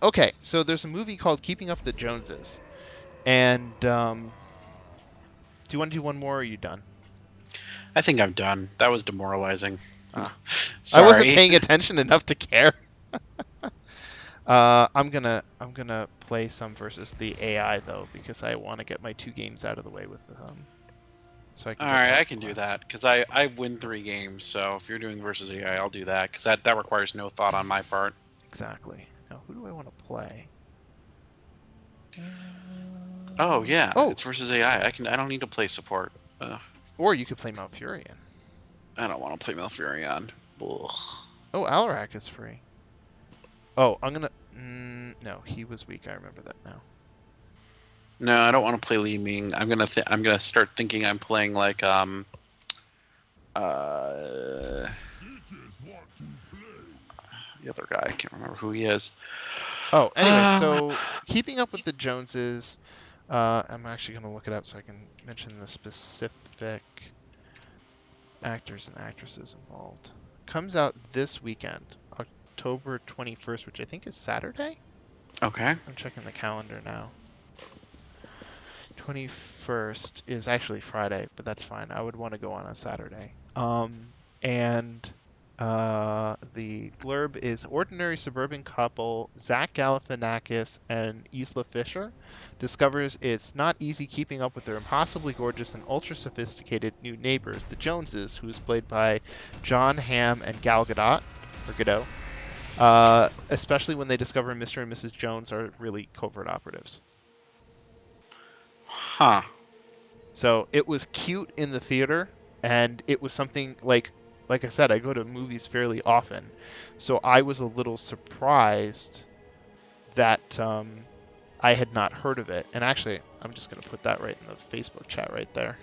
Okay, so there's a movie called Keeping Up with the Joneses, and do you want to do one more, or are you done? I think I'm done. That was demoralizing. Ah. Sorry. I wasn't paying attention enough to care. I'm gonna play some versus the AI though, because I want to get my 2 games out of the way with so I can. All right, I can do that because I win 3 games. So if you're doing versus AI, I'll do that because that requires no thought on my part. Exactly. Now, who do I want to play? Oh yeah, Oh, it's versus AI. I don't need to play support. or you could play Malfurion. I don't want to play Malfurion. Ugh. Oh, Alarak is free. Oh, I'm gonna. No, he was weak. I remember that now. No, I don't want to play Li Ming. I'm gonna start thinking I'm playing like the other guy. I can't remember who he is. Oh, anyway, so Keeping Up with the Joneses. I'm actually gonna look it up so I can mention the specific actors and actresses involved. Comes out this weekend, October 21st, which I think is Saturday. Okay. I'm checking the calendar now. 21st is actually Friday, but that's fine. I would want to go on a Saturday. And The blurb is ordinary suburban couple Zach Galifianakis and Isla Fisher discovers it's not easy keeping up with their impossibly gorgeous and ultra sophisticated new neighbors, the Joneses, who is played by John Hamm and Gal Gadot, or Gadot. Especially when they discover Mr. and Mrs. Jones are really covert operatives. Huh. So it was cute in the theater, and it was something like I said, I go to movies fairly often, so I was a little surprised that I had not heard of it. And actually, I'm just gonna put that right in the Facebook chat right there,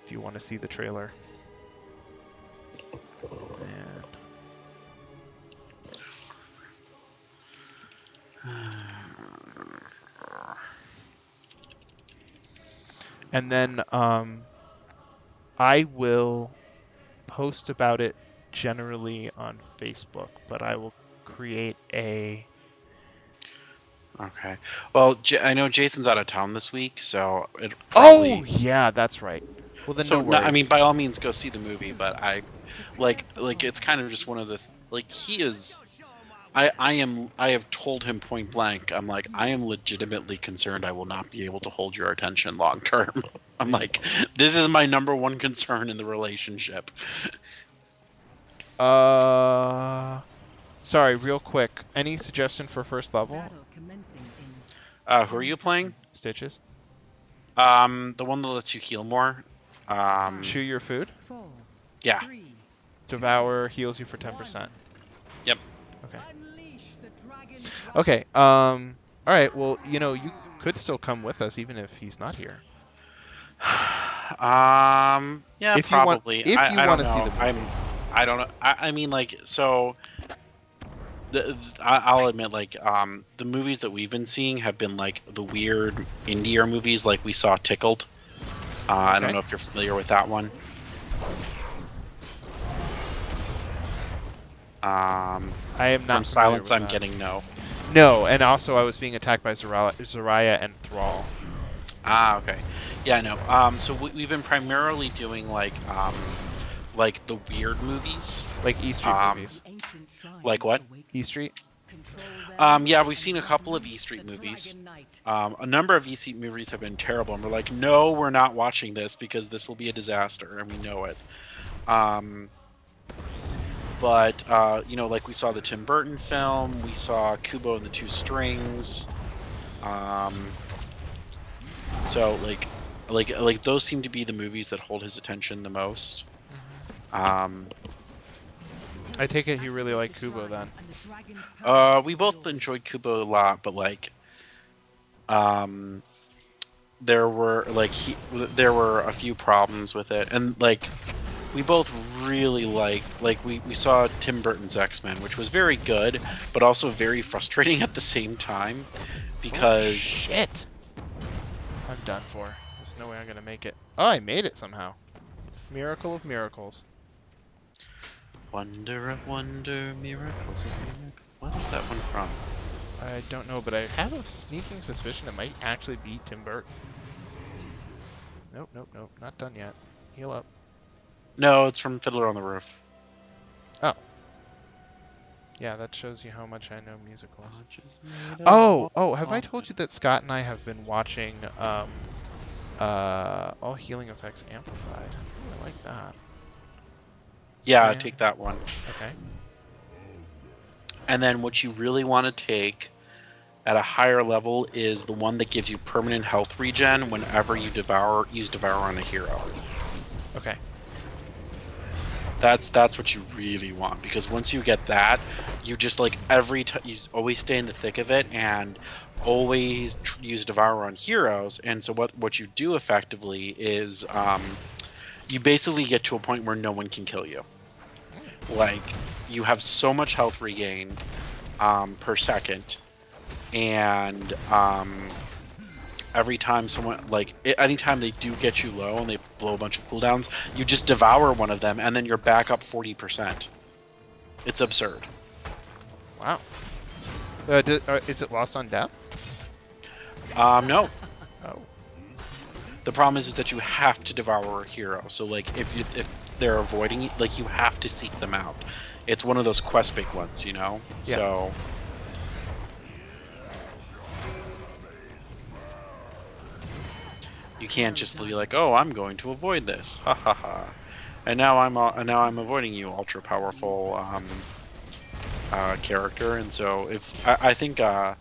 if you want to see the trailer. And then I will post about it generally on Facebook, but I will create a... Okay. Well, I know Jason's out of town this week, so it probably... Oh, yeah, that's right. Well, then So, no worries. I mean, by all means, go see the movie, but I... Like, it's kind of just one of the... Like, he is... I have told him point blank, I'm like, I am legitimately concerned I will not be able to hold your attention long term. I'm like, this is my number one concern in the relationship. Sorry, real quick. Any suggestion for first level? Battle commencing in Who are you playing? Stitches? The one that lets you heal more. Chew your food? 4, Yeah. 3. Devour heals you for 10%. Yep. Okay. Unleash the dragon. Okay, alright, well, you could still come with us even if he's not here. Yeah, If you want- probably. if you I wanna don't see know. the movie. I don't know. I mean, like, so. I'll admit, like, the movies that we've been seeing have been like the weird indie movies, like we saw Tickled. I don't Okay. know if you're familiar with that one. I am not From familiar Silence, with I'm that. getting no. No, and also I was being attacked by Zaraya and Thrall. Ah, okay. Yeah, no. So we've been primarily doing like the weird movies. Like E Street movies. Ancient shrines Like what? awake. E Street? Control them. Yeah, we've seen a couple of E Street The movies. Dragon Knight. A number of E Street movies have been terrible, and we're like, no, we're not watching this because this will be a disaster, and we know it. But like we saw the Tim Burton film, we saw Kubo and the Two Strings. So like those seem to be the movies that hold his attention the most. I take it you really like Kubo then. And the dragon's power We both enjoyed Kubo a lot, but like, there were a few problems with it, and like, we both really like we saw Tim Burton's X-Men, which was very good, but also very frustrating at the same time, because Oh, shit! I'm done for. There's no way I'm gonna make it. Oh, I made it somehow. Miracle of miracles. Wonder of wonder, miracles of miracles. What is that one from? I don't know, but I have a sneaking suspicion it might actually be Tim Burton. Nope, not done yet. Heal up. No, it's from Fiddler on the Roof. Yeah, that shows you how much I know musicals. Which is made of Oh, have I told you that Scott and I have been watching All Healing Effects Amplified? Ooh, I like that. Yeah, Stan- take that one. Okay. And then what you really want to take at a higher level is the one that gives you permanent health regen whenever you use Devour on a hero. Okay. That's what you really want, because once you get that, you just like you always stay in the thick of it and always use Devour on heroes. And so what you do effectively is you basically get to a point where no one can kill you. Like, you have so much health regain per second, and every time anytime they do get you low and they blow a bunch of cooldowns, you just devour one of them, and then you're back up 40%. It's absurd. Wow. Is it Lost on Death? No. Oh. The problem is that you have to devour a hero. So like if they're avoiding, like, you have to seek them out. It's one of those quest big ones, you know. Yeah. So. You can't just be like, oh, I'm going to avoid this, ha ha ha, and now I'm avoiding you, ultra powerful character. And so I think the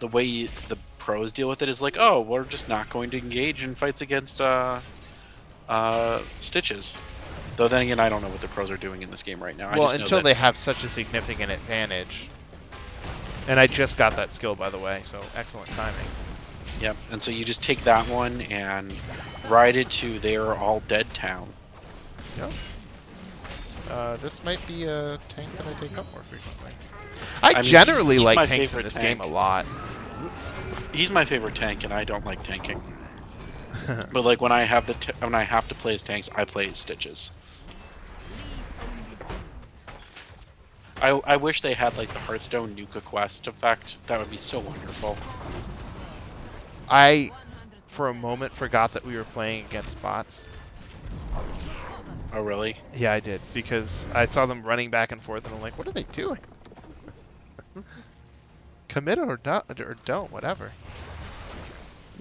way the pros deal with it is like, oh, we're just not going to engage in fights against Stitches. Though then again, I don't know what the pros are doing in this game right now. Well, I just know until that they have such a significant advantage. And I just got that skill, by the way, so excellent timing. Yep, and so you just take that one and ride it to their all dead town. Yep. This might be a tank that I take up more frequently. I mean, generally he's my like tanks in favorite this tank. game a lot. He's my favorite tank, and I don't like tanking. But like when I have to play as tanks, I play as Stitches. I wish they had like the Hearthstone Nuka Quest effect. That would be so wonderful. I, for a moment, forgot that we were playing against bots. Oh really? Yeah, I did, because I saw them running back and forth, and I'm like, what are they doing? Commit or don't, whatever.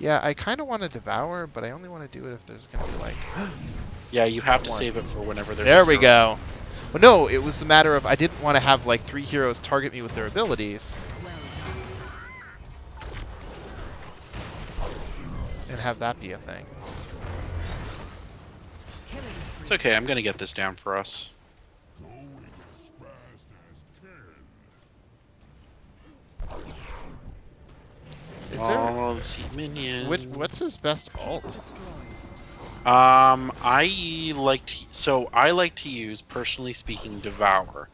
Yeah, I kind of want to devour, but I only want to do it if there's going to be like... Yeah, you have to One. save it for whenever there's. There a we hero. go. Well, no, it was a matter of I didn't want to have like 3 heroes target me with their abilities. And have that be a thing. It's okay. I'm gonna get this down for us. Is there... Oh, let's see, minions. What's his best ult? I like to use, personally speaking, Devour,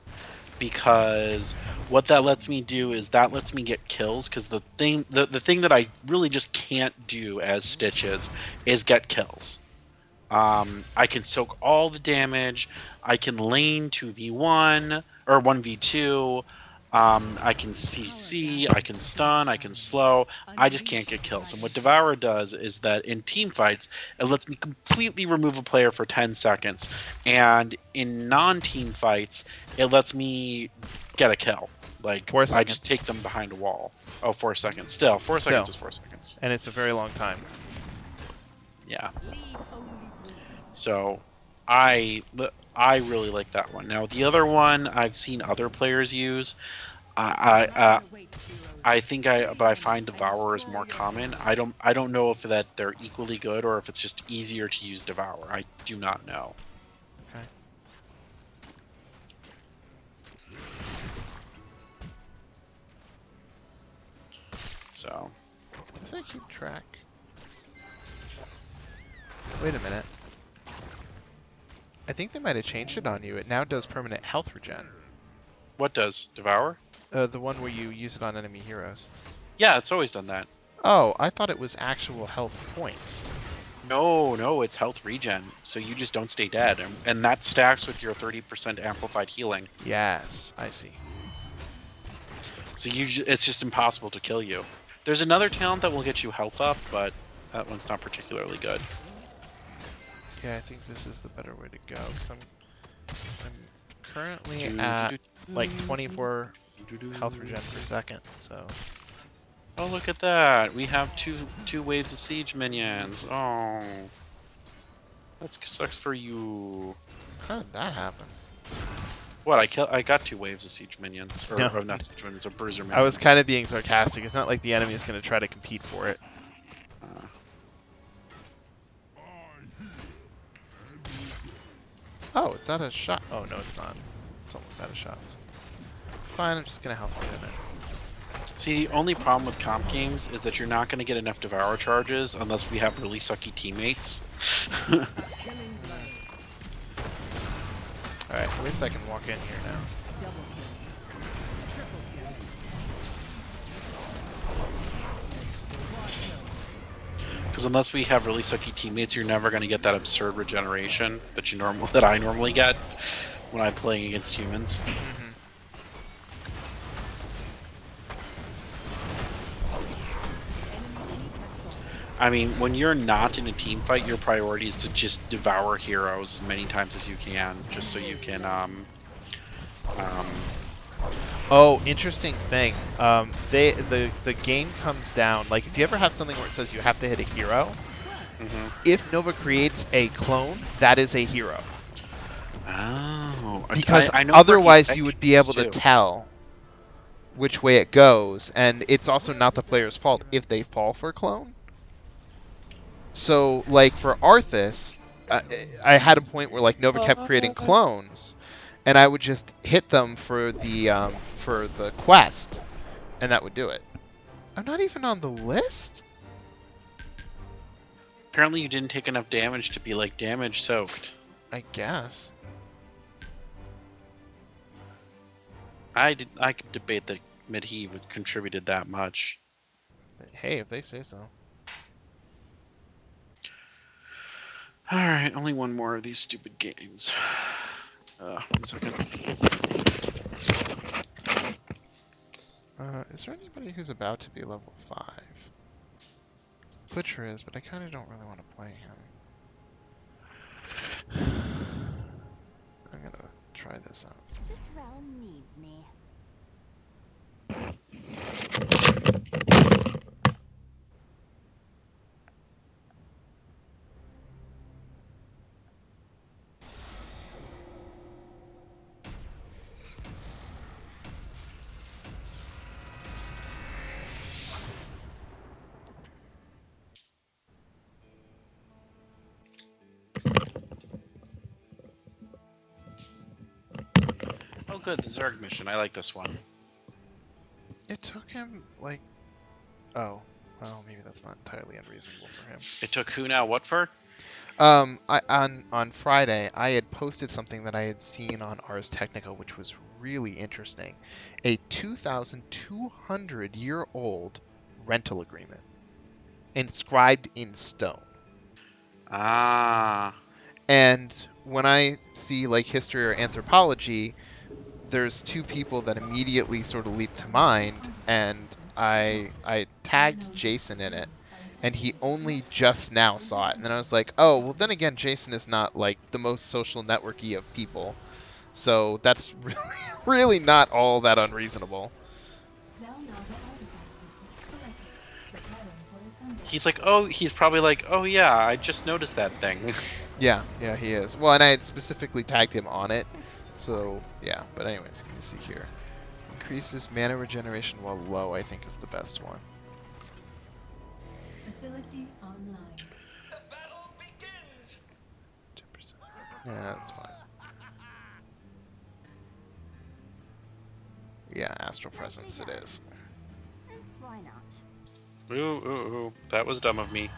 because what that lets me do is that lets me get kills. Because the thing that I really just can't do as Stitches is get kills. I can soak all the damage. I can lane 2v1 or 1v2. I can CC, I can stun, I can slow. I just can't get kills. And what Devour does is that in team fights, it lets me completely remove a player for 10 seconds. And in non-team fights, it lets me get a kill. Like, 4 I seconds. just take them behind a wall. Oh, 4 seconds. Still, 4 seconds is 4 seconds. And it's a very long time. Yeah. So, I really like that one. Now, the other one I've seen other players use. I find Devour is more common. I don't know if that they're equally good or if it's just easier to use Devour. I do not know. Okay. So, Does it keep track? Wait a minute. I think they might have changed it on you. It now does permanent health regen. what does Devour? The one where you use it on enemy heroes. Yeah, it's always done that. Oh, I thought it was actual health points. No, it's health regen. So you just don't stay dead, and that stacks with your 30% amplified healing. Yes, I see. So it's just impossible to kill you. There's another talent that will get you health up, but that one's not particularly good. Yeah, I think this is the better way to go, because I'm currently at like 24 health regen per second, so... Oh, look at that! We have two waves of siege minions. Oh, that sucks for you. How did that happen? What? I got 2 waves of siege minions, or, No. or not siege minions, or bruiser minions. I was kind of being sarcastic. It's not like the enemy is going to try to compete for it. Oh, it's out of shot. Oh, no, it's not. It's almost out of shots. Fine, I'm just going to health regen it. See, the only problem with comp games is that you're not going to get enough Devour charges unless we have really sucky teammates. Alright, at least I can walk in here now. Because unless we have really sucky teammates, you're never going to get that absurd regeneration that I normally get when I'm playing against humans. I mean, when you're not in a team fight, your priority is to just devour heroes as many times as you can, just so you can Oh, interesting thing. The game comes down, like if you ever have something where it says you have to hit a hero, if Nova creates a clone, that is a hero. Oh, Because I know otherwise you would be Marquis able to too. tell which way it goes, and it's also not the player's fault if they fall for clone. So, like for Arthas, I had a point where like Nova kept creating clones, and I would just hit them for the quest, and that would do it. I'm not even on the list? Apparently, you didn't take enough damage to be like damage soaked. I guess. I could debate that Medivh contributed that much. Hey, if they say so. All right, only one more of these stupid games. 1 second. Is there anybody who's about to be level 5? Butcher is, but I kind of don't really want to play him. I'm gonna try this out. This realm needs me. Oh, good, the Zerg mission. I like this one. It took him like, oh, well, maybe that's not entirely unreasonable for him. It took who now? What for? On Friday, I had posted something that I had seen on Ars Technica, which was really interesting. A 2,200-year-old rental agreement, inscribed in stone. Ah. And when I see like history or anthropology, there's two people that immediately sort of leap to mind, and I tagged Jason in it, and he only just now saw it. And then I was like, oh, well, then again, Jason is not like the most social networky of people, so that's really not all that unreasonable. He's like, oh, he's probably like, oh yeah, I just noticed that thing. Yeah, he is. Well, and I had specifically tagged him on it, so yeah. But anyways, you see here, increases mana regeneration while low, I think is the best one. Facility online. 10%. Yeah, that's fine. Yeah, Astral Presence it is. Why not? Ooh, that was dumb of me.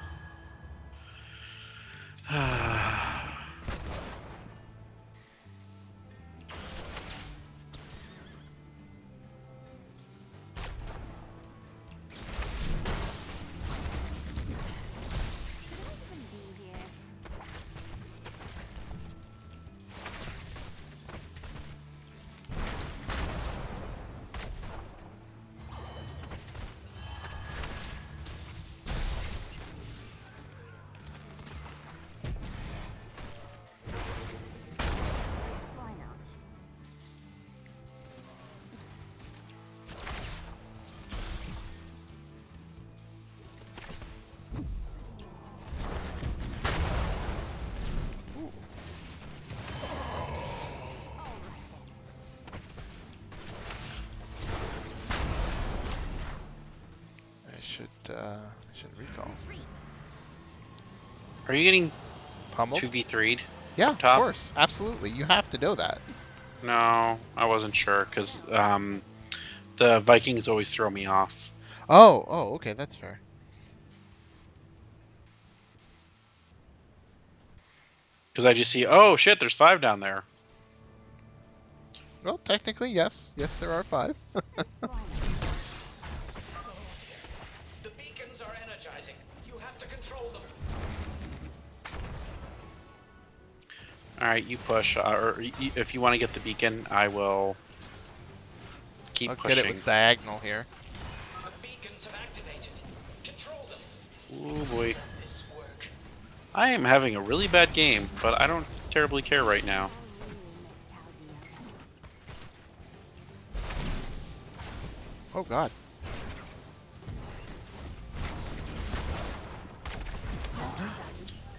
Why not? I should recall. Are you getting Pummeled? 2v3'd? Yeah, top? of course, absolutely. You have to know that. No, I wasn't sure because the Vikings always throw me off. Oh, okay, that's fair. Because I just see, oh shit, there's 5 down there. Well, technically, yes, there are 5. Why not? The beacons are energizing. You have to control them. All right, you push, if you want to get the beacon, I will keep I'll pushing. get it with diagonal here. The beacons have activated. Control them. Oh boy. I am having a really bad game, but I don't terribly care right now. I really miss Chaldea. Oh god.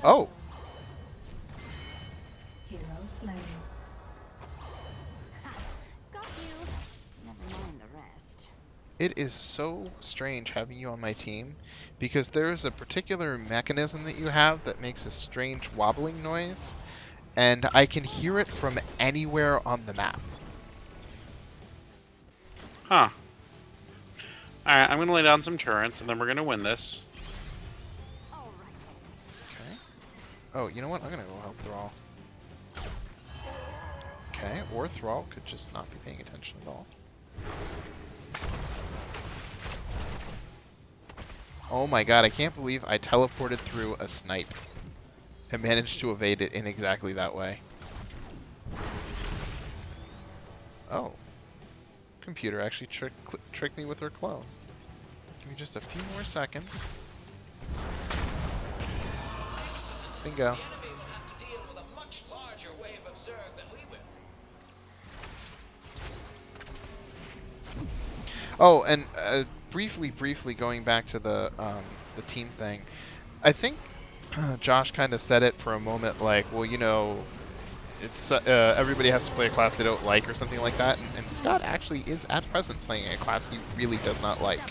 Oh! Hero slain. Got you. Never mind the rest. It is so strange having you on my team because there is a particular mechanism that you have that makes a strange wobbling noise, and I can hear it from anywhere on the map. Huh. Alright, I'm gonna lay down some turrets and then we're gonna win this. All right. Okay. Oh, you know what? I'm gonna go help Thrall. Okay, or Thrall could just not be paying attention at all. Oh my god, I can't believe I teleported through a snipe and managed to evade it in exactly that way. Oh. Computer actually tricked me with her clone. Give me just a few more seconds. Bingo. Oh, and briefly going back to the team thing, I think Josh kind of said it for a moment, like, well, you know, it's everybody has to play a class they don't like or something like that, and Scott actually is at present playing a class he really does not like.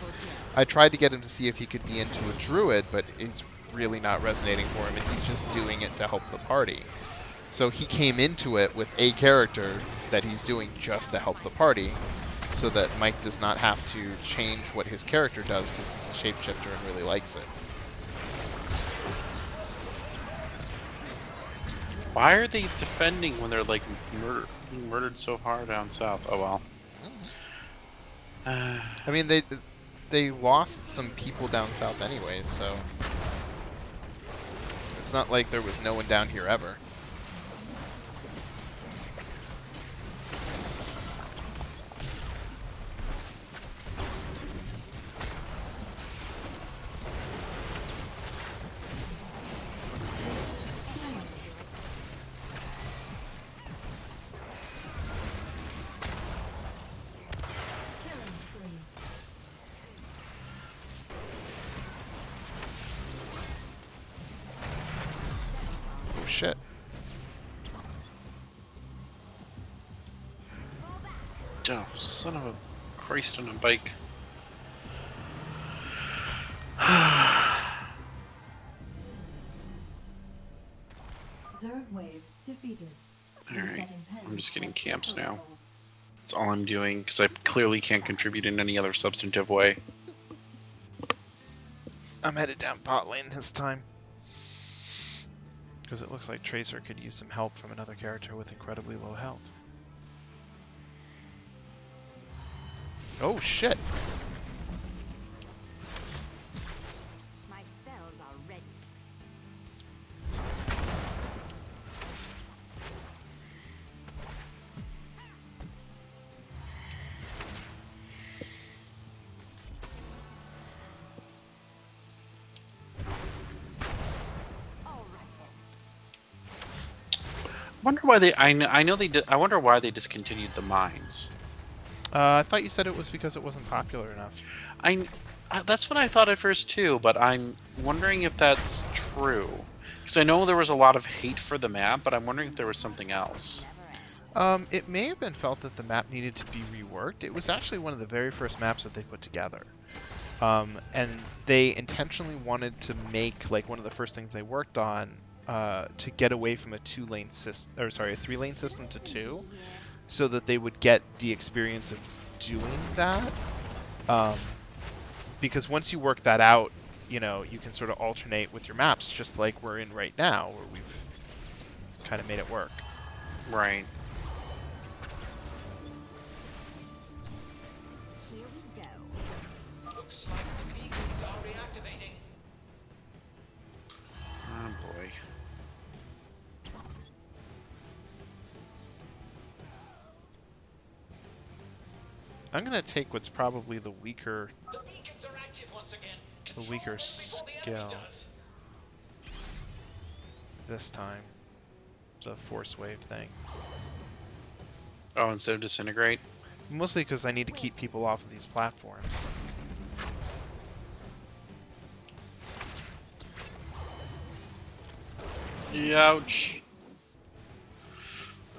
I tried to get him to see if he could be into a druid, but it's really not resonating for him, and he's just doing it to help the party. So he came into it with a character that he's doing just to help the party, so that Mike does not have to change what his character does because he's a shapeshifter and really likes it. Why are they defending when they're like being murdered so hard down south? Oh well. I mean, they lost some people down south anyways, so it's not like there was no one down here ever. Killing spree. Oh shit. Oh, son of a Christ on a bike. Zerg waves defeated. Alright, Resetting pen I'm just getting has camps been now. available. That's all I'm doing, because I clearly can't contribute in any other substantive way. I'm headed down bot lane this time. Because it looks like Tracer could use some help from another character with incredibly low health. Oh shit! My spells are ready. All right then. Wonder why they. I know they did. I wonder why they discontinued the mines. I thought you said it was because it wasn't popular enough. That's what I thought at first too, but I'm wondering if that's true. Because I know there was a lot of hate for the map, but I'm wondering if there was something else. It may have been felt that the map needed to be reworked. It was actually one of the very first maps that they put together. And they intentionally wanted to make, like, one of the first things they worked on to get away from a three-lane system to two, so that they would get the experience of doing that. Because once you work that out, you know, you can sort of alternate with your maps, just like we're in right now, where we've kind of made it work. Right. Here we go. Looks like the beacons are reactivating. Oh boy. I'm gonna take what's probably the weaker. The beacons are active once again. the weaker before the enemy skill does. this time. The force wave thing. Oh, instead of disintegrate. Mostly because I need to keep people off of these platforms. Ouch.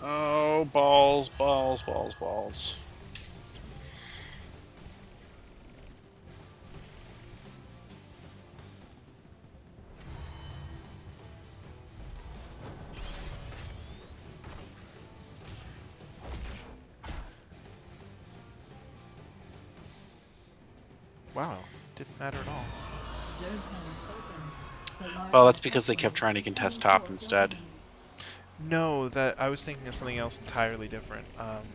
Oh, balls, balls, balls, balls. Wow, didn't matter at all. Zerg panels open. The large Well, that's because they platform kept trying to is contest fully top built instead. already. No, that I was thinking of something else entirely different.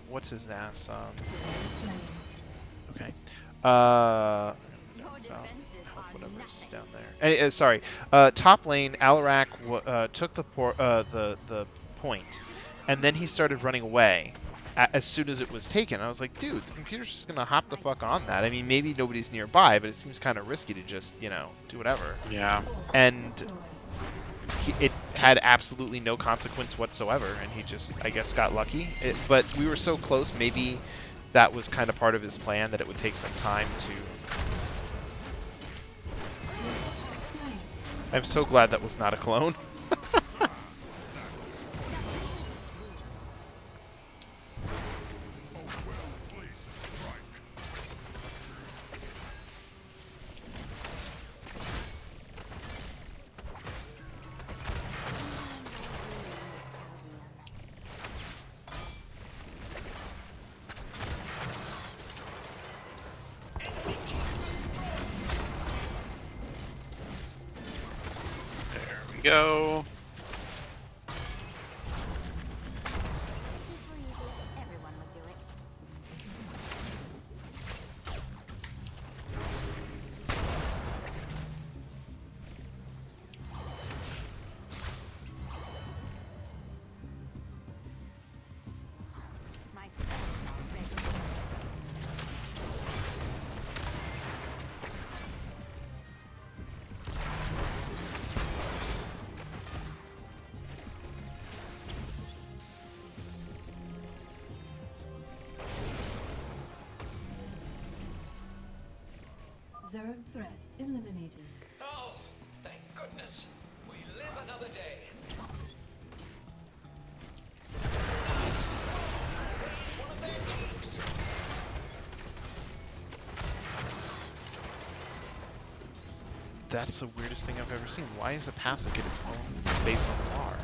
What's his ass? Zerg slain. Okay. Your So defenses help are whatever's nothing. down there. Sorry. Top lane, Alarak took the point, and then he started running away as soon as it was taken. I was like, dude, the computer's just gonna hop the fuck on that. I mean, maybe nobody's nearby, but it seems kind of risky to just, do whatever. Yeah. And Destroyed. it had absolutely no consequence whatsoever, and he just, I guess, got lucky. But we were so close, maybe that was kind of part of his plan, that it would take some time to... Slain. I'm so glad that was not a clone. There we go. If this were easy, everyone would do it. My spells are ready. Zerg threat eliminated. Oh, thank goodness. We live another day. Nice. Raise one of their keeps. That's the weirdest thing I've ever seen. Why is a passive get its own space on bar?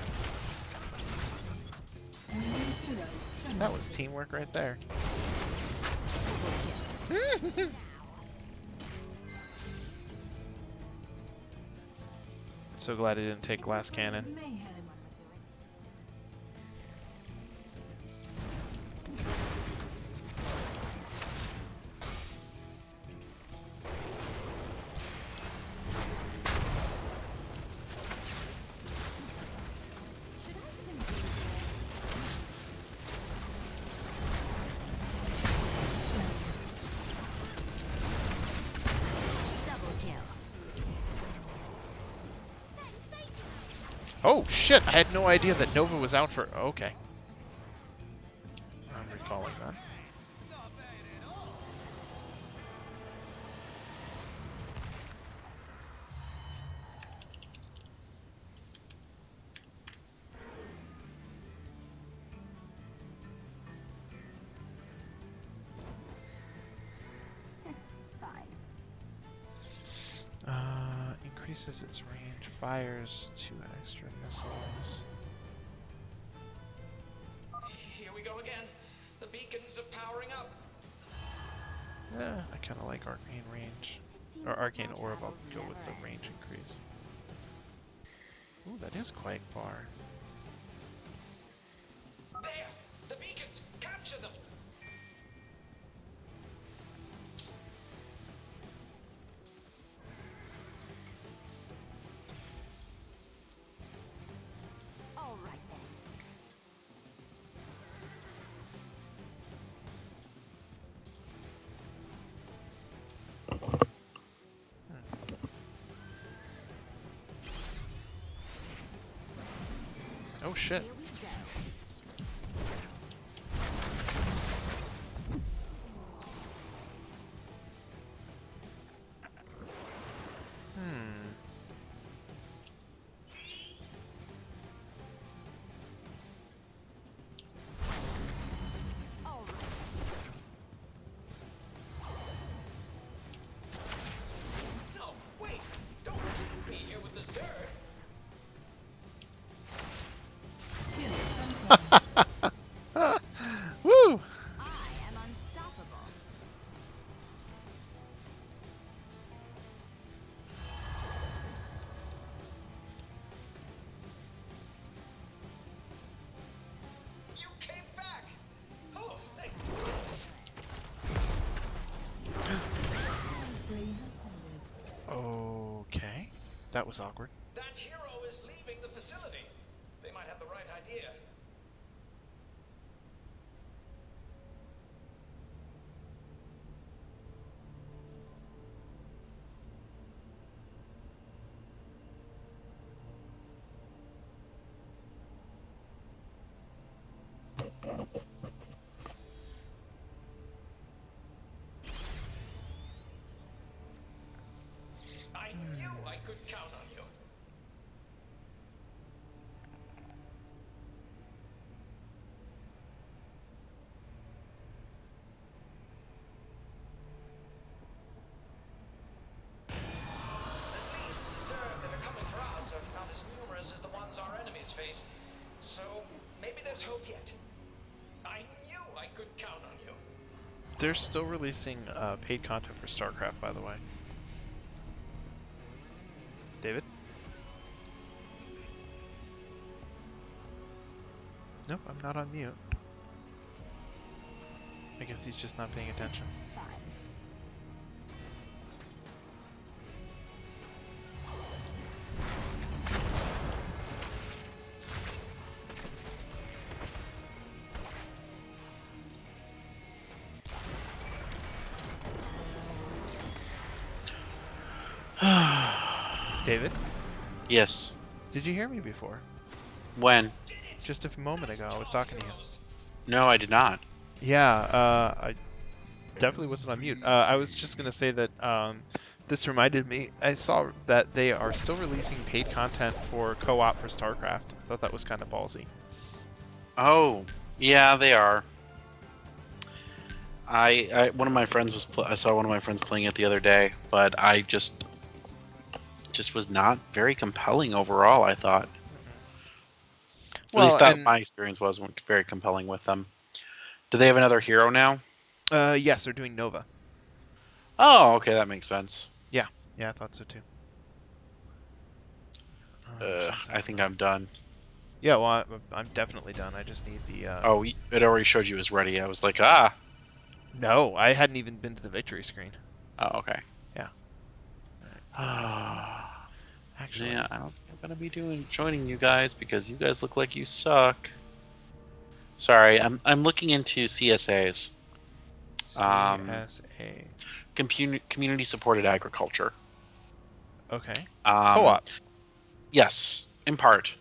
Enemy hero That was teamwork right there. So glad I didn't take glass cannon. mayhem. Everyone would do it. Should I even be here? Double kill. Oh shit! I had no idea that Nova was out for. Okay. I'm recalling that. Fine. Increases its range, fires 2 extra missiles. Here we go again. The beacons are powering up. I kind of like arcane range. It seems Or like arcane my orb, I'll travels go with the never range increase. Ooh, that is quite far. There! The beacons! Capture them! All right then. shit. Here we go. Hmm. All right. No, wait! Don't leave me here with the Zerg! Woo! I am unstoppable. You came back! Oh, thank you. Free has ended. Okay. That was awkward. That hero is leaving the facility. They might have the right idea. I knew I could count on you. At least the Zerg that are coming for us are not as numerous as the ones our enemies face. So maybe there's hope yet. I knew I could count on you. They're still releasing paid content for StarCraft, by the way. David? Nope, I'm not on mute. I guess he's just not paying attention. Fine. David, Yes. did you hear me before? When? Just a moment ago, I was talking to you. No, I did not. Yeah, I definitely wasn't on mute. I was just gonna say that this reminded me. I saw that they are still releasing paid content for co-op for StarCraft. I thought that was kind of ballsy. Oh, yeah, they are. I one of my friends was I saw one of my friends playing it the other day, but I just was not very compelling overall, I thought. At least that my experience wasn't very compelling with them. Do they have another hero now? Yes, they're doing Nova. Oh, okay, that makes sense. Yeah, I thought so too. I think I'm done. Yeah, well, I'm definitely done. I just need the. Oh, it already showed you it was ready. I was like, ah. No, I hadn't even been to the victory screen. Oh, okay. Yeah. Actually, Yeah, I don't think I'm gonna be joining you guys because you guys look like you suck. Sorry, I'm looking into CSAs. CSA. Community supported agriculture. Okay. Um, Co-ops. Yes, in part.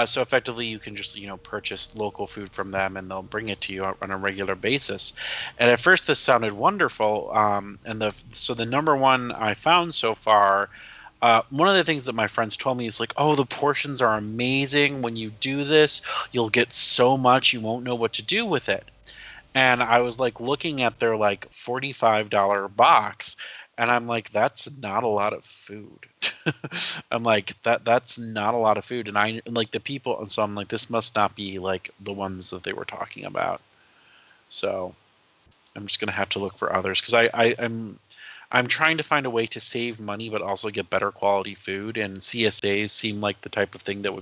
So effectively, you can just purchase local food from them, and they'll bring it to you on a regular basis. And at first, this sounded wonderful. And the number one I found so far. One of the things that my friends told me is like, oh, the portions are amazing. When you do this, you'll get so much you won't know what to do with it. And I was like looking at their like $45 box, and I'm like, that's not a lot of food. I'm like, that's not a lot of food. And I like the people, and so I'm like, this must not be like the ones that they were talking about. So I'm just gonna have to look for others because I'm trying to find a way to save money but also get better quality food, and CSAs seem like the type of thing that would